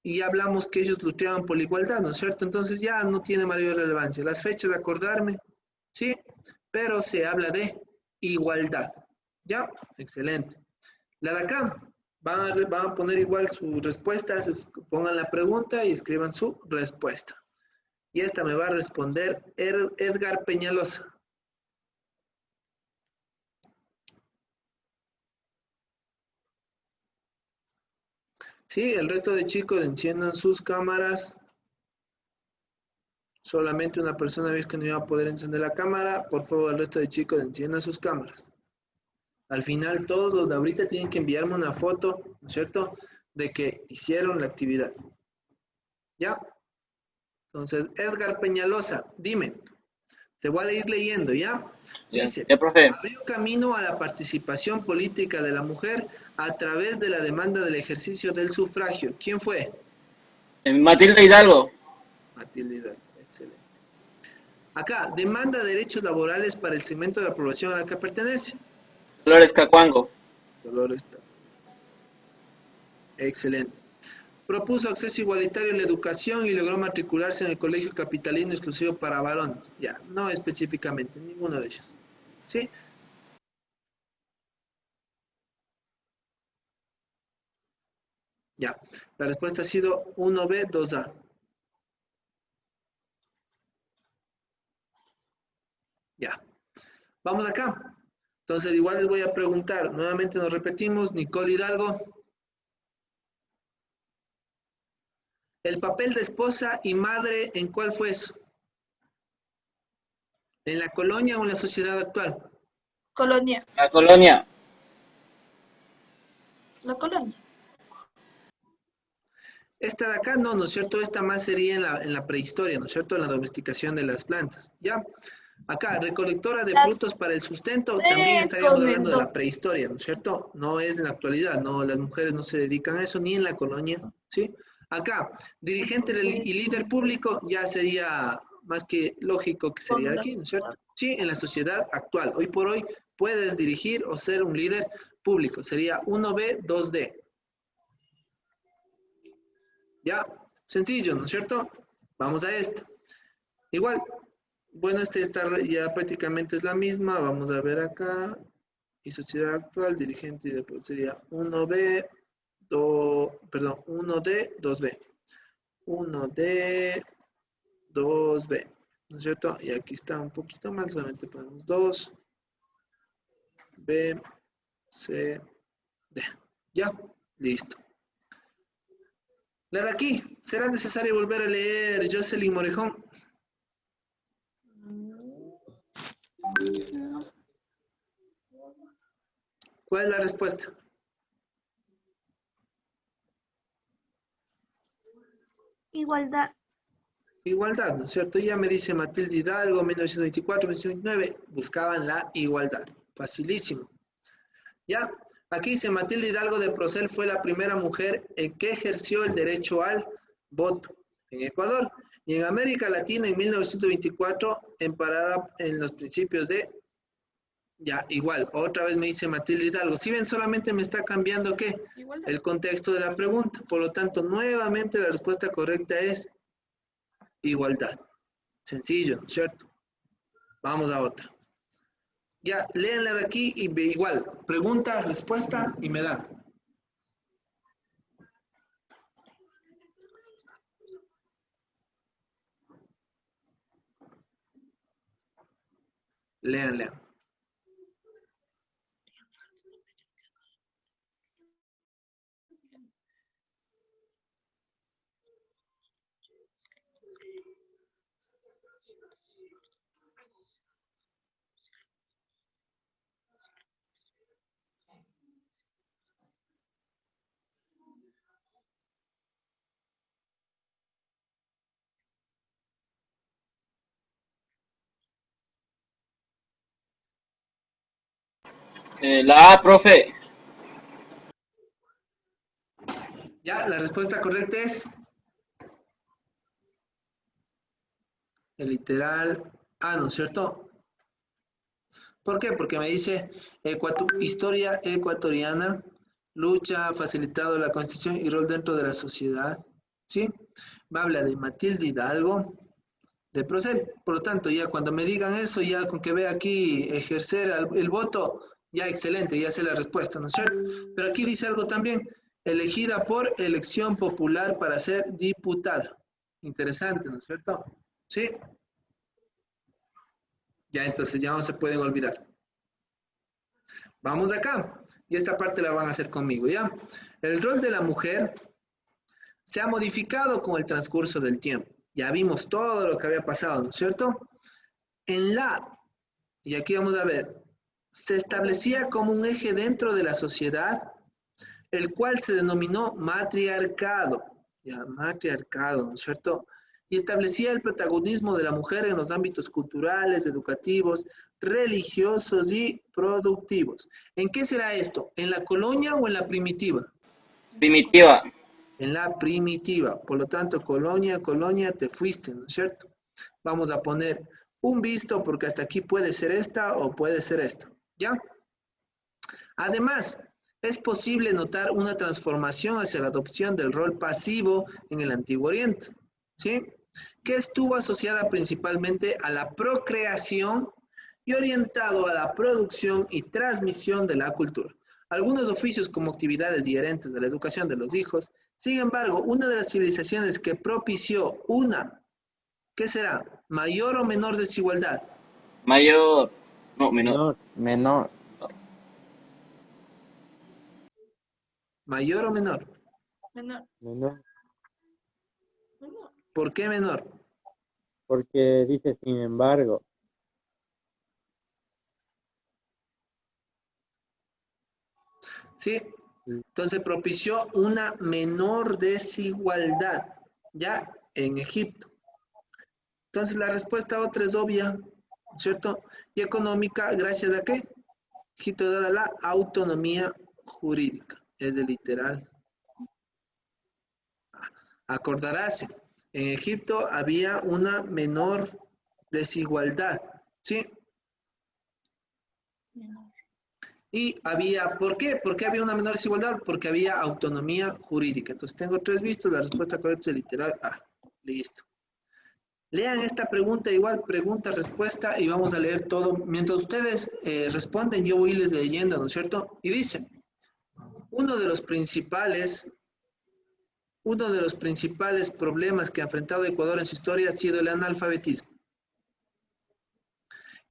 A: y ya hablamos que ellos luchaban por la igualdad, ¿no es cierto? Entonces ya no tiene mayor relevancia. Las fechas, acordarme, ¿sí? Pero se habla de igualdad. ¿Ya? Excelente. La de acá, van a poner igual sus respuestas, pongan la pregunta y escriban su respuesta. Y esta me va a responder Edgar Peñalosa. Sí, el resto de chicos enciendan sus cámaras. Solamente una persona vio que no iba a poder encender la cámara. Por favor, el resto de chicos enciendan sus cámaras. Al final, todos los de ahorita tienen que enviarme una foto, ¿no es cierto? de que hicieron la actividad. ¿Ya? Entonces, Edgar Peñalosa, dime, te voy a ir leyendo, ¿ya?
B: Ya,
A: Dice,
B: ya, profe.
A: abrió camino a la participación política de la mujer a través de la demanda del ejercicio del sufragio. ¿Quién fue?
B: Matilde Hidalgo.
A: Matilde Hidalgo, excelente. Acá, demanda derechos laborales para el segmento de la población a la que pertenece.
B: Dolores Cacuango.
A: Dolores. Excelente. Propuso acceso igualitario en la educación y logró matricularse en el colegio capitalino exclusivo para varones. Ya, no específicamente, ninguno de ellos. ¿Sí? Ya, la respuesta ha sido 1B, 2A. Ya, vamos acá. Entonces, igual les voy a preguntar, nuevamente nos repetimos, Nicole Hidalgo. El papel de esposa y madre, ¿en cuál fue eso? ¿En la colonia o en la sociedad actual?
C: Colonia.
B: La colonia.
C: La colonia.
A: Esta de acá no, ¿no es cierto? Esta más sería en la prehistoria, ¿no es cierto? En la domesticación de las plantas, ¿ya? Acá, recolectora de frutos para el sustento, también estaríamos hablando de la prehistoria, ¿no es cierto? No es en la actualidad, no, las mujeres no se dedican a eso, ni en la colonia, ¿sí? Acá, dirigente y líder público, ya sería más que lógico que sería aquí, ¿no es cierto? Sí, en la sociedad actual, hoy por hoy, puedes dirigir o ser un líder público, sería 1B, 2D. Ya, sencillo, ¿no es cierto? Vamos a esto. Igual, bueno, ya prácticamente es la misma. Vamos a ver acá. Y sociedad actual, dirigente y después sería 1B, 1D, 2B. 1D, 2B. ¿No es cierto? Y aquí está un poquito más, solamente ponemos 2, B, C, D. Ya, listo. La de aquí, ¿será necesario volver a leer Jocelyn Morejón? ¿Cuál es la respuesta?
C: Igualdad.
A: Igualdad, ¿no es cierto? Ya me dice Matilde Hidalgo, 1924, 1929, buscaban la igualdad. Facilísimo. Ya, aquí dice Matilde Hidalgo de Procel fue la primera mujer que ejerció el derecho al voto en Ecuador y en América Latina en 1924, emparada en los principios de... Ya, igual, otra vez me dice Matilde Hidalgo. Si ven, solamente me está cambiando, ¿qué?
C: Igualdad.
A: El contexto de la pregunta. Por lo tanto, nuevamente la respuesta correcta es igualdad. Sencillo, ¿no es cierto? Vamos a otra. Ya, léanla de aquí y igual, pregunta, respuesta y me dan. Lean.
B: La A, profe.
A: Ya, la respuesta correcta es el literal A, ¿no es cierto? ¿Por qué? Porque me dice historia ecuatoriana, lucha, facilitado la constitución y rol dentro de la sociedad. ¿Sí? Me habla de Matilde Hidalgo, de Procel. Por lo tanto, ya cuando me digan eso, ya con que vea aquí ejercer el voto, ya excelente, ya sé la respuesta, ¿no es cierto? Pero aquí dice algo también, elegida por elección popular para ser diputada. Interesante, ¿no es cierto? ¿Sí? Ya, entonces ya no se pueden olvidar. Vamos acá. Y esta parte la van a hacer conmigo, ¿ya? El rol de la mujer se ha modificado con el transcurso del tiempo. Ya vimos todo lo que había pasado, ¿no es cierto? Y aquí vamos a ver, se establecía como un eje dentro de la sociedad el cual se denominó matriarcado, ya, matriarcado, ¿no es cierto? Y establecía el protagonismo de la mujer en los ámbitos culturales, educativos, religiosos y productivos. ¿En qué será esto? ¿En la colonia o en la primitiva?
B: Primitiva.
A: En la primitiva. Por lo tanto, colonia, colonia, te fuiste, ¿no es cierto? Vamos a poner un visto porque hasta aquí puede ser esta o puede ser esto, ¿ya? Además, es posible notar una transformación hacia la adopción del rol pasivo en el Antiguo Oriente, ¿sí? Que estuvo asociada principalmente a la procreación y orientado a la producción y transmisión de la cultura. Algunos oficios como actividades inherentes de la educación de los hijos. Sin embargo, una de las civilizaciones que propició una, ¿qué será? Mayor o menor desigualdad.
B: Mayor. No, menor.
D: Menor.
A: Mayor o menor.
C: Menor.
D: Menor.
C: Menor.
A: ¿Por qué menor?
D: Porque dice sin embargo.
A: ¿Sí? Entonces propició una menor desigualdad, ya en Egipto. Entonces la respuesta a otra es obvia, ¿cierto? Y económica, ¿gracias a qué? Egipto dada la autonomía jurídica, es de literal. Acordarás, en Egipto había una menor desigualdad, ¿sí?
C: Menor.
A: Y había, ¿por qué? ¿Por qué había una menor desigualdad? Porque había autonomía jurídica. Entonces tengo tres vistos, la respuesta correcta es literal A. Listo. Lean esta pregunta, igual pregunta, respuesta, y vamos a leer todo. Mientras ustedes responden, yo voy a irles leyendo, ¿no es cierto? Y dice, uno de los principales problemas que ha enfrentado Ecuador en su historia ha sido el analfabetismo.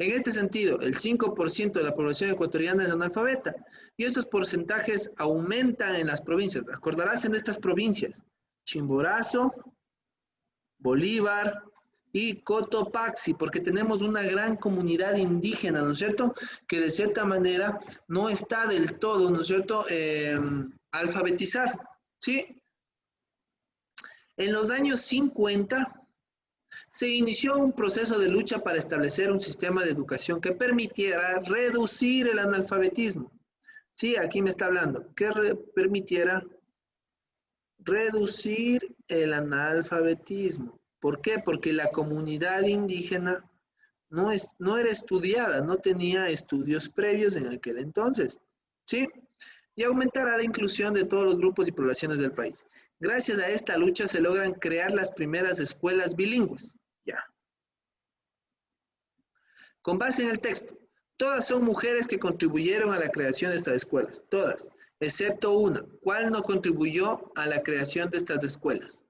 A: En este sentido, el 5% de la población ecuatoriana es analfabeta y estos porcentajes aumentan en las provincias. Acordarás en estas provincias, Chimborazo, Bolívar y Cotopaxi, porque tenemos una gran comunidad indígena, ¿no es cierto? Que de cierta manera no está del todo, ¿no es cierto?, alfabetizada, ¿sí? En los años 50 se inició un proceso de lucha para establecer un sistema de educación que permitiera reducir el analfabetismo. Sí, aquí me está hablando, que permitiera reducir el analfabetismo. ¿Por qué? Porque la comunidad indígena no era estudiada, no tenía estudios previos en aquel entonces. ¿Sí? Y aumentará la inclusión de todos los grupos y poblaciones del país. Gracias a esta lucha se logran crear las primeras escuelas bilingües. Ya. Con base en el texto, todas son mujeres que contribuyeron a la creación de estas escuelas. Todas, excepto una. ¿Cuál no contribuyó a la creación de estas escuelas?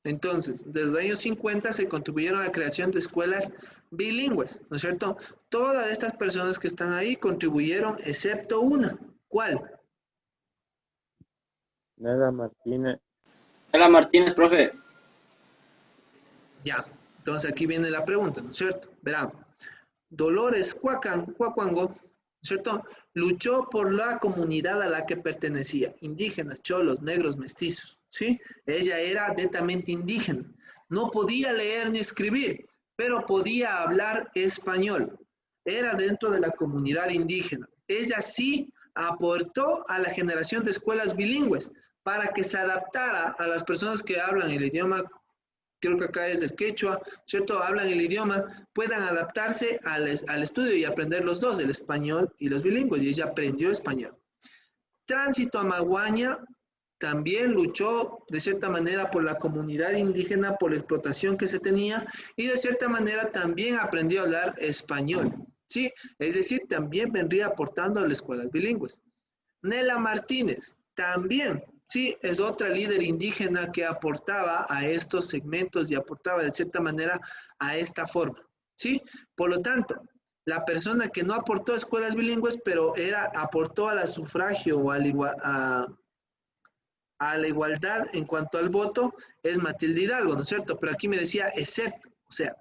A: Entonces, desde los años 50 se contribuyeron a la creación de escuelas bilingües, ¿no es cierto? Todas estas personas que están ahí contribuyeron, excepto una. ¿Cuál?
D: Nada Martínez.
B: Hola Martínez, profe.
A: Ya. Entonces aquí viene la pregunta, ¿no es cierto? Verán. Dolores Cuacuango, ¿no es cierto? Luchó por la comunidad a la que pertenecía, indígenas, cholos, negros, mestizos, ¿sí? Ella era netamente indígena, no podía leer ni escribir, pero podía hablar español. Era dentro de la comunidad indígena. Ella sí aportó a la generación de escuelas bilingües para que se adaptara a las personas que hablan el idioma, creo que acá es el quechua, ¿cierto? Hablan el idioma, puedan adaptarse al estudio y aprender los dos, el español y los bilingües, y ella aprendió español. Tránsito Amaguaña también luchó de cierta manera por la comunidad indígena, por la explotación que se tenía, y de cierta manera también aprendió a hablar español, ¿sí? Es decir, también vendría aportando a las escuelas bilingües. Nela Martínez, también, sí, es otra líder indígena que aportaba a estos segmentos y aportaba de cierta manera a esta forma, ¿sí? Por lo tanto, la persona que no aportó a escuelas bilingües, pero aportó al sufragio o a la igualdad en cuanto al voto, es Matilde Hidalgo, ¿no es cierto? Pero aquí me decía excepto, o sea,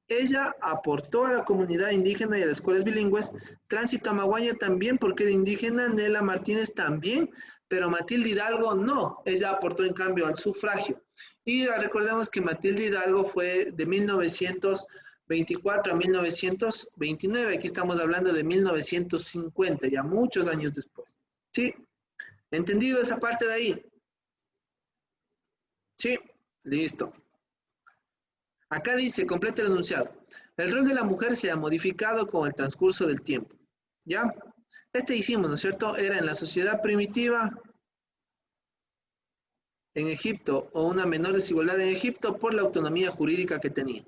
A: ella aportó a la comunidad indígena y a las escuelas bilingües. Tránsito Amaguaña también, porque era indígena. Nela Martínez también, pero Matilde Hidalgo no. Ella aportó en cambio al sufragio. Y recordemos que Matilde Hidalgo fue de 1924 a 1929. Aquí estamos hablando de 1950, ya muchos años después. ¿Sí? ¿Entendido esa parte de ahí? Sí, listo. Acá dice, completa el enunciado. El rol de la mujer se ha modificado con el transcurso del tiempo. ¿Ya? Hicimos, ¿no es cierto? Era en la sociedad primitiva, en Egipto, o una menor desigualdad en Egipto por la autonomía jurídica que tenía.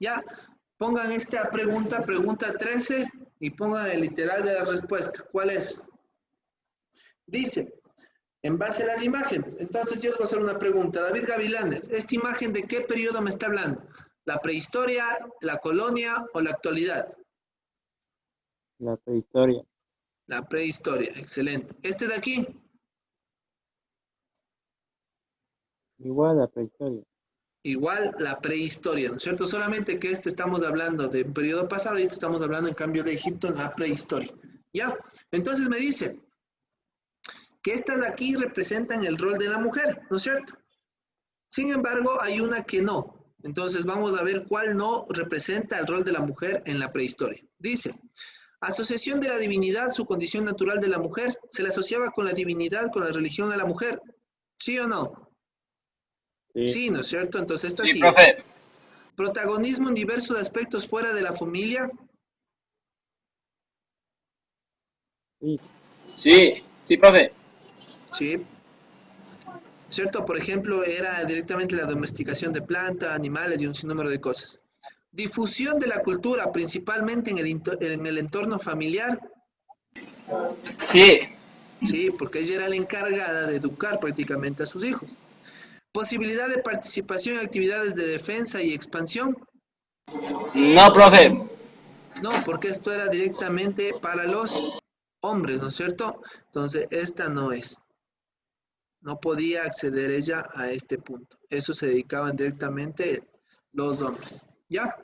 A: Ya, pongan esta pregunta, pregunta 13, y pongan el literal de la respuesta. ¿Cuál es? Dice, en base a las imágenes. Entonces yo les voy a hacer una pregunta. David Gavilanes, ¿esta imagen de qué periodo me está hablando? ¿La prehistoria, la colonia o la actualidad?
D: La prehistoria.
A: La prehistoria, excelente. ¿Este de aquí?
D: Igual la prehistoria.
A: Igual la prehistoria, ¿no es cierto? Solamente que estamos hablando de un periodo pasado y estamos hablando en cambio de Egipto en la prehistoria. ¿Ya? Entonces me dice que estas de aquí representan el rol de la mujer, ¿no es cierto? Sin embargo, hay una que no. Entonces vamos a ver cuál no representa el rol de la mujer en la prehistoria. Dice, asociación de la divinidad, su condición natural de la mujer, ¿se le asociaba con la divinidad, con la religión a la mujer? ¿Sí o no?
D: Sí.
A: Sí, ¿no es cierto? Entonces esta
B: Sí,
A: sí.
B: profe.
A: Protagonismo en diversos aspectos fuera de la familia.
D: Sí.
B: Sí, sí, profe.
A: Sí. ¿Cierto? Por ejemplo, era directamente la domesticación de plantas, animales y un sinnúmero de cosas. Difusión de la cultura, principalmente en el entorno familiar.
B: Sí.
A: Sí, porque ella era la encargada de educar prácticamente a sus hijos. Posibilidad de participación en actividades de defensa y expansión.
B: No, profe.
A: No, porque esto era directamente para los hombres, ¿no es cierto? Entonces, esta no es. No podía acceder ella a este punto. Eso se dedicaban directamente los hombres. ¿Ya?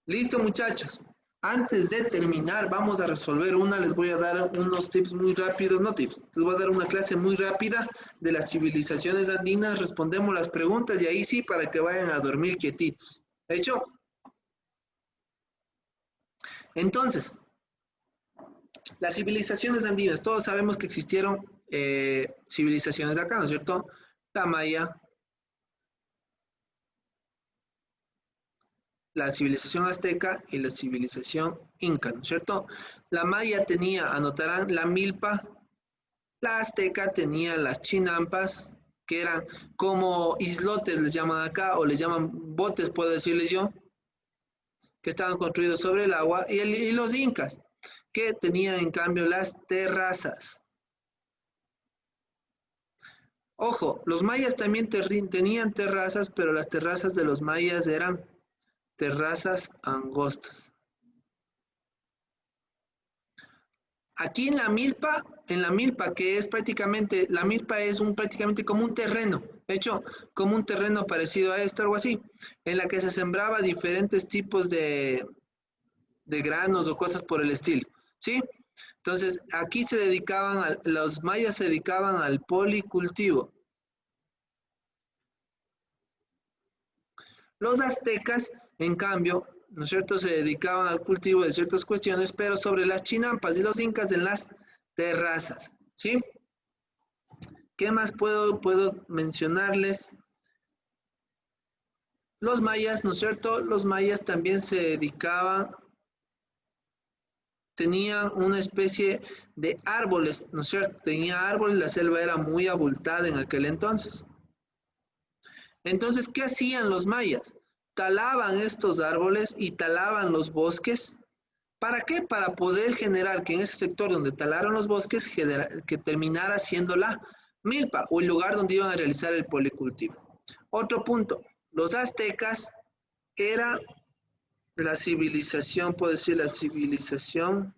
A: Listo, muchachos. Antes de terminar, vamos a resolver una. Les voy a dar unos tips muy rápidos. No tips. Les voy a dar una clase muy rápida de las civilizaciones andinas. Respondemos las preguntas y ahí sí para que vayan a dormir quietitos. ¿Hecho? Entonces, las civilizaciones andinas. Todos sabemos que existieron civilizaciones acá, ¿no es cierto? La maya, la civilización azteca y la civilización inca, ¿no es cierto? La maya tenía, anotarán, la milpa, la azteca tenía las chinampas, que eran como islotes, les llaman acá, o les llaman botes, puedo decirles yo, que estaban construidos sobre el agua, y los incas, que tenían en cambio las terrazas. Ojo, los mayas también tenían terrazas, pero las terrazas de los mayas eran terrazas angostas. Aquí en la milpa que es prácticamente, la milpa es prácticamente como un terreno, hecho como un terreno parecido a esto, algo así, en la que se sembraba diferentes tipos de granos o cosas por el estilo, ¿sí? Entonces, aquí los mayas se dedicaban al policultivo. Los aztecas, en cambio, ¿no es cierto?, se dedicaban al cultivo de ciertas cuestiones, pero sobre las chinampas, y los incas en las terrazas, ¿sí? ¿Qué más puedo mencionarles? Los mayas, ¿no es cierto? Los mayas también se dedicaban, tenían una especie de árboles, ¿no es cierto? Tenía árboles, la selva era muy abultada en aquel entonces. Entonces, ¿qué hacían los mayas? Talaban estos árboles y talaban los bosques. ¿Para qué? Para poder generar que en ese sector donde talaron los bosques, que terminara siendo la milpa o el lugar donde iban a realizar el policultivo. Otro punto, los aztecas La civilización, puedo decir la civilización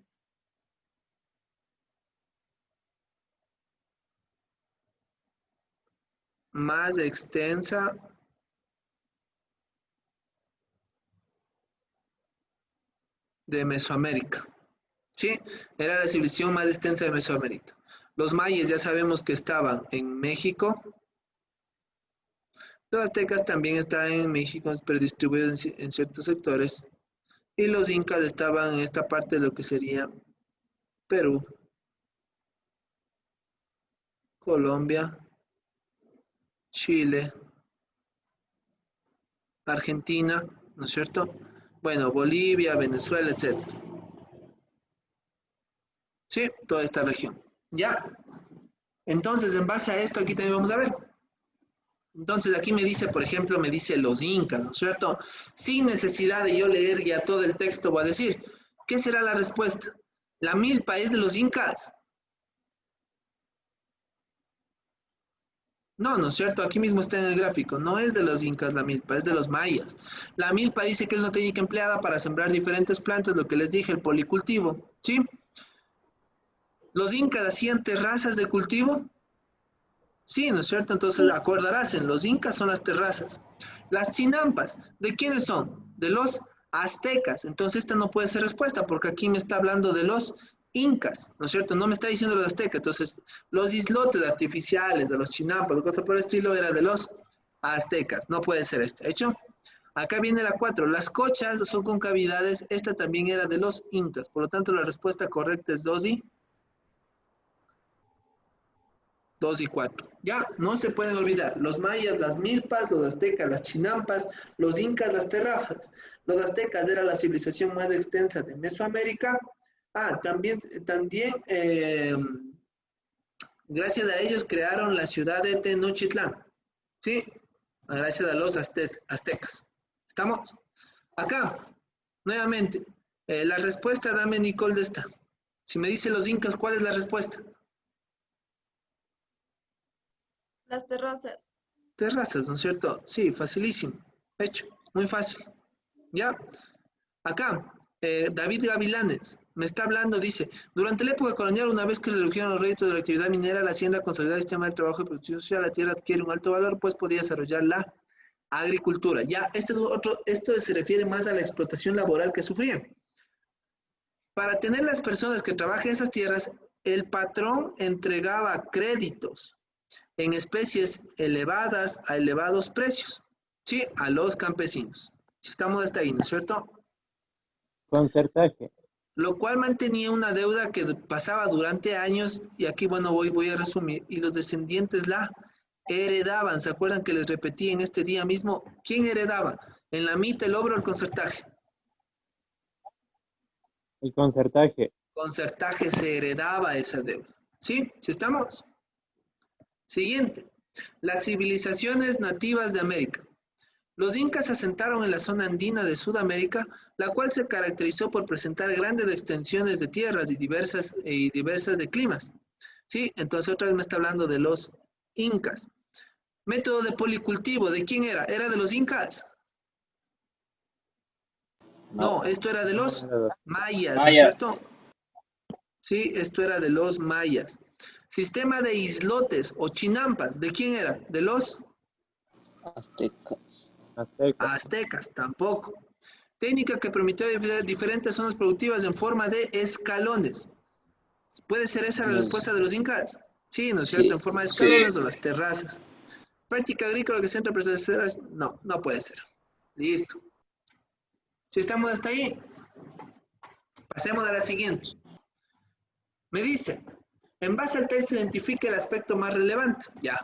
A: más extensa de Mesoamérica. ¿Sí? Era la civilización más extensa de Mesoamérica. Los mayas ya sabemos que estaban en México. Los aztecas también estaban en México, pero distribuidos en ciertos sectores. Y los incas estaban en esta parte de lo que sería Perú, Colombia, Chile, Argentina, ¿no es cierto? Bueno, Bolivia, Venezuela, etc. Sí, toda esta región. ¿Ya? Entonces, en base a esto, aquí también vamos a ver. Entonces, aquí me dice, por ejemplo, me dice los incas, ¿no es cierto? Sin necesidad de yo leer ya todo el texto, voy a decir, ¿qué será la respuesta? ¿La milpa es de los incas? No, ¿no es cierto? Aquí mismo está en el gráfico. No es de los incas la milpa, es de los mayas. La milpa dice que es una técnica empleada para sembrar diferentes plantas, lo que les dije, el policultivo, ¿sí? ¿Los incas hacían terrazas de cultivo? Sí, ¿no es cierto? Entonces,
C: Sí.
A: acordarás, en los incas son las terrazas. Las chinampas, ¿de quiénes son? De los aztecas. Entonces, esta no puede ser respuesta porque aquí me está hablando de los incas, ¿no es cierto? No me está diciendo los aztecas. Entonces, los islotes artificiales de los chinampas o cosas por el estilo era de los aztecas. No puede ser este. ¿Hecho? Acá viene la 4. Las cochas son con cavidades. Esta también era de los incas. Por lo tanto, la respuesta correcta es 2 y 4. Ya, no se pueden olvidar. Los mayas, las milpas, los aztecas, las chinampas, los incas, las terrazas. Los aztecas era la civilización más extensa de Mesoamérica. También, gracias a ellos crearon la ciudad de Tenochtitlán. ¿Sí? Gracias a los aztecas. ¿Estamos? Acá, nuevamente, la respuesta, dame Nicole de esta. Si me dice los incas, ¿cuál es la respuesta?
C: Las terrazas.
A: Terrazas, ¿no es cierto? Sí, facilísimo. Hecho, muy fácil. ¿Ya? Acá, David Gavilanes me está hablando, dice, durante la época colonial, una vez que se redujeron los réditos de la actividad minera, la hacienda consolidada el sistema de trabajo y producción social, la tierra adquiere un alto valor, pues podía desarrollar la agricultura. Ya, esto se refiere más a la explotación laboral que sufrían. Para tener las personas que trabajan esas tierras, el patrón entregaba créditos en especies elevadas a elevados precios, ¿sí? A los campesinos. Si estamos hasta ahí, ¿no es cierto?
D: Concertaje.
A: Lo cual mantenía una deuda que pasaba durante años, y aquí, bueno, voy a resumir, y los descendientes la heredaban. ¿Se acuerdan que les repetí en este día mismo? ¿Quién heredaba? ¿En la mitad, el obro o el concertaje?
D: El concertaje.
A: Concertaje, se heredaba esa deuda. ¿Sí? ¿Sí estamos? Siguiente. Las civilizaciones nativas de América. Los incas se asentaron en la zona andina de Sudamérica, la cual se caracterizó por presentar grandes extensiones de tierras y diversas de climas. ¿Sí? Entonces otra vez me está hablando de los incas. Método de policultivo, ¿de quién era? ¿Era de los incas? No, esto era de los mayas, ¿no es
B: Maya.
A: cierto? Sí, esto era de los mayas. Sistema de islotes o chinampas, ¿de quién era? ¿De los
B: Aztecas.
D: Azteca.
A: aztecas? Tampoco. Técnica que permitió dividir diferentes zonas productivas en forma de escalones. ¿Puede ser esa la respuesta de los incas? Sí, ¿no es cierto?
B: Sí,
A: En forma de
B: sí.
A: escalones o las terrazas. Práctica agrícola que se centra en esferas. No, no puede ser. Listo. Si estamos hasta ahí, pasemos a la siguiente. Me dice, en base al texto identifique el aspecto más relevante. Ya.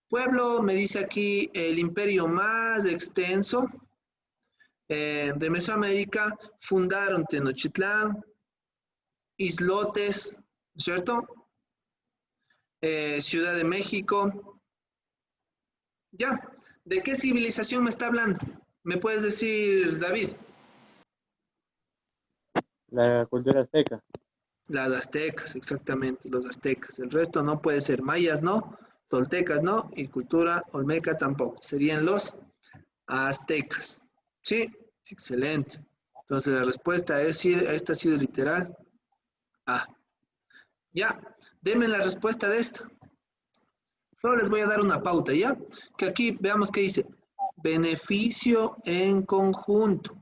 A: Pueblo, me dice aquí, el imperio más extenso de Mesoamérica, fundaron Tenochtitlán, islotes, ¿cierto? Ciudad de México. Ya. ¿De qué civilización me está hablando? ¿Me puedes decir, David?
D: La cultura azteca.
A: Las aztecas, exactamente, los aztecas. El resto no puede ser. Mayas no, toltecas no, y cultura olmeca tampoco. Serían los aztecas. Sí, excelente. Entonces la respuesta es, esta ha sido literal A. Ya, denme la respuesta de esta. Solo les voy a dar una pauta, ¿ya? Que aquí veamos qué dice. Beneficio en conjunto.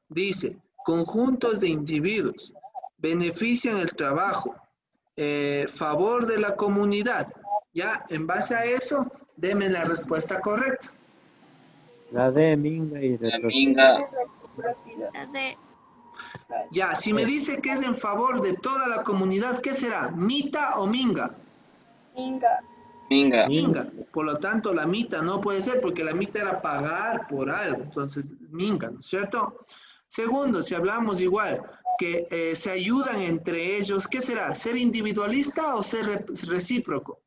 A: Dice, conjuntos de individuos benefician el trabajo, favor de la comunidad. Ya, en base a eso, denme la respuesta correcta.
D: La D, minga y
B: La
D: retroceso.
B: minga.
C: La D.
A: Ya, si me dice que es en favor de toda la comunidad, ¿qué será? ¿Mita o minga?
C: Minga.
B: Minga.
A: Minga. Por lo tanto, la mita no puede ser porque la mita era pagar por algo. Entonces, minga, ¿no es cierto? Segundo, si hablamos igual, que se ayudan entre ellos, ¿qué será? ¿Ser individualista o ser recíproco?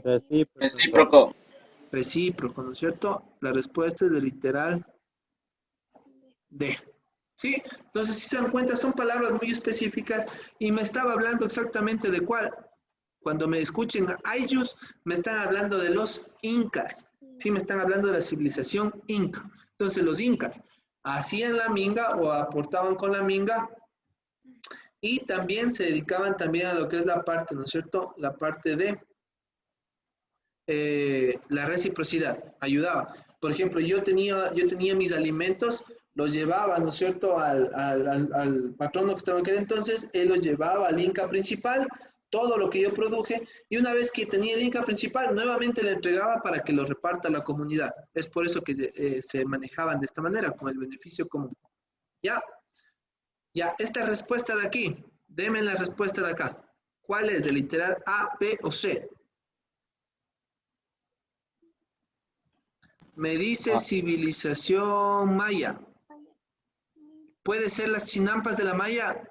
D: Recíproco.
B: Recíproco.
A: Recíproco, ¿no es cierto? La respuesta es de literal D. ¿Sí? Entonces, si se dan cuenta, son palabras muy específicas y me estaba hablando exactamente de cuál. Cuando me escuchen a ellos, me están hablando de los incas. Sí, me están hablando de la civilización inca. Entonces, los incas hacían la minga o aportaban con la minga y también se dedicaban también a lo que es la parte, ¿no es cierto? La parte de la reciprocidad, ayudaba. Por ejemplo, yo tenía mis alimentos, los llevaba, ¿no es cierto?, al patrono que estaba en aquel entonces, él los llevaba al Inca principal, todo lo que yo produje, y una vez que tenía el Inca principal, nuevamente le entregaba para que lo reparta a la comunidad. Es por eso que se manejaban de esta manera, con el beneficio común. ¿Ya? Ya, esta respuesta de aquí, denme la respuesta de acá. ¿Cuál es? ¿El literal A, B o C? Me dice civilización maya. ¿Puede ser las chinampas de la maya?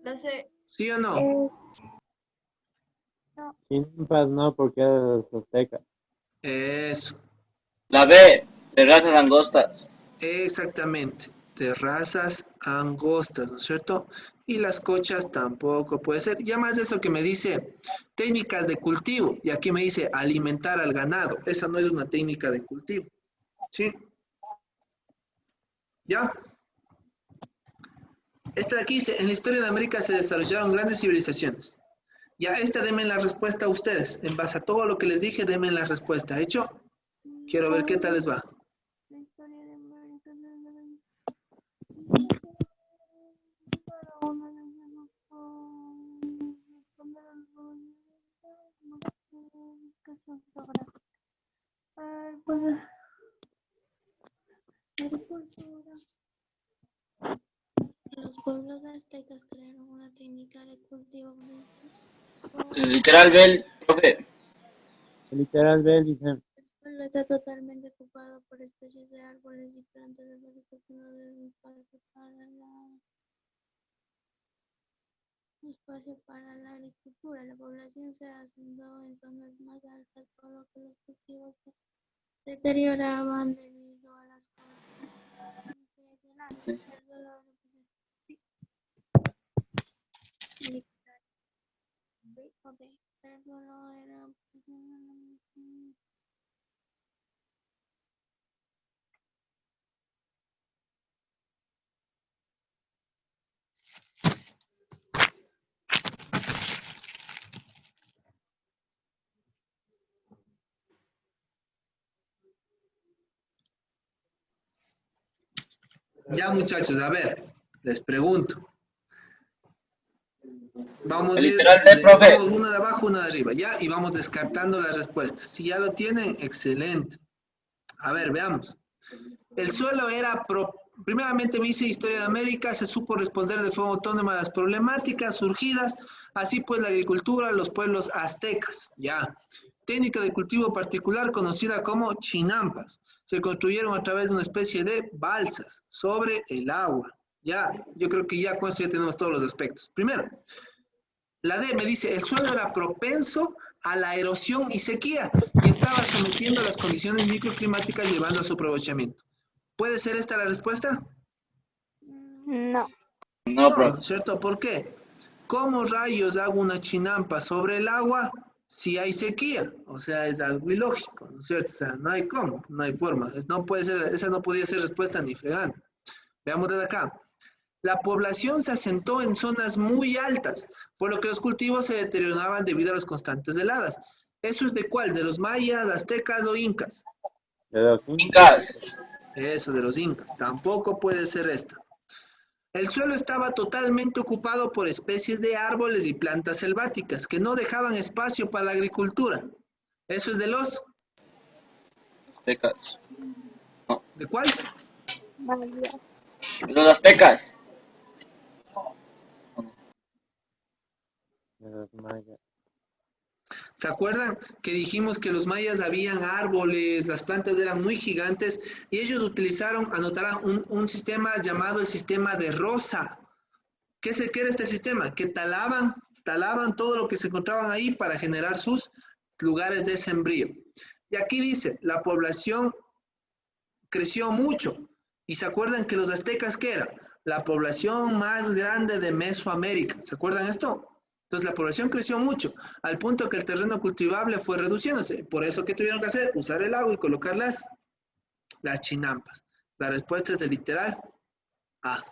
C: La C.
A: ¿Sí o no?
D: Chinampas no, porque era de los aztecas.
A: Eso,
B: La B. De razas angostas.
A: exactamente. Terrazas angostas, ¿no es cierto? Y las cochas tampoco puede ser. Ya más de eso que me dice técnicas de cultivo. Y aquí me dice alimentar al ganado. Esa no es una técnica de cultivo. ¿Sí? ¿Ya? Esta de aquí dice, en la historia de América se desarrollaron grandes civilizaciones. Ya, esta denme la respuesta a ustedes. En base a todo lo que les dije, denme la respuesta. ¿Hecho? Quiero ver qué tal les va.
C: La historia de América. Los pueblos aztecas crearon una técnica de cultivo
B: Literal B, profe.
D: Literal B, dicen.
C: El suelo está totalmente ocupado por especies de árboles y plantas exóticas que no deben espacio para la agricultura. La población se asentó en zonas más altas, por lo que los cultivos se deterioraban debido a las costas.
B: Sí.
C: El suelo era
A: Ya, muchachos, a ver, les pregunto. Vamos a ir,
B: Literal B, profe.
A: vamos una de abajo, una de arriba, ya, y vamos descartando las respuestas. Si ya lo tienen, excelente. A ver, veamos. El suelo era, primeramente me dice Historia de América, se supo responder de forma autónoma a las problemáticas surgidas, así pues la agricultura, los pueblos aztecas, ya. Técnica de cultivo particular conocida como chinampas. Se construyeron a través de una especie de balsas sobre el agua. Ya, yo creo que ya con eso ya tenemos todos los aspectos. Primero, la D me dice, el suelo era propenso a la erosión y sequía y estaba sometiendo a las condiciones microclimáticas llevando a su aprovechamiento. ¿Puede ser esta la respuesta?
C: no.
B: No,
A: No,
B: profe.
A: ¿cierto? ¿Por qué? ¿Cómo rayos hago una chinampa sobre el agua si hay sequía? O sea, es algo ilógico, ¿no es cierto? O sea, no hay cómo, no hay forma. No puede ser, esa no podía ser respuesta ni fregando. Veamos desde acá. La población se asentó en zonas muy altas, por lo que los cultivos se deterioraban debido a las constantes heladas. ¿Eso es de cuál? ¿De los mayas, aztecas o incas?
D: De los incas.
B: Incas.
A: Eso, de los incas. Tampoco puede ser esta. El suelo estaba totalmente ocupado por especies de árboles y plantas selváticas que no dejaban espacio para la agricultura. ¿Eso es de los?
B: Aztecas. No.
A: ¿De cuál?
C: Mayas.
B: Los aztecas.
D: De los mayas.
A: ¿Se acuerdan que dijimos que los mayas habían árboles, las plantas eran muy gigantes y ellos utilizaron, anotarán un sistema llamado el sistema de Rosa? ¿Qué era este sistema? Que talaban todo lo que se encontraban ahí para generar sus lugares de sembrío. Y aquí dice, la población creció mucho. ¿Y se acuerdan que los aztecas qué era? La población más grande de Mesoamérica. ¿Se acuerdan esto? Entonces la población creció mucho, al punto que el terreno cultivable fue reduciéndose. Por eso, ¿qué tuvieron que hacer? Usar el agua y colocar las chinampas. La respuesta es de literal A.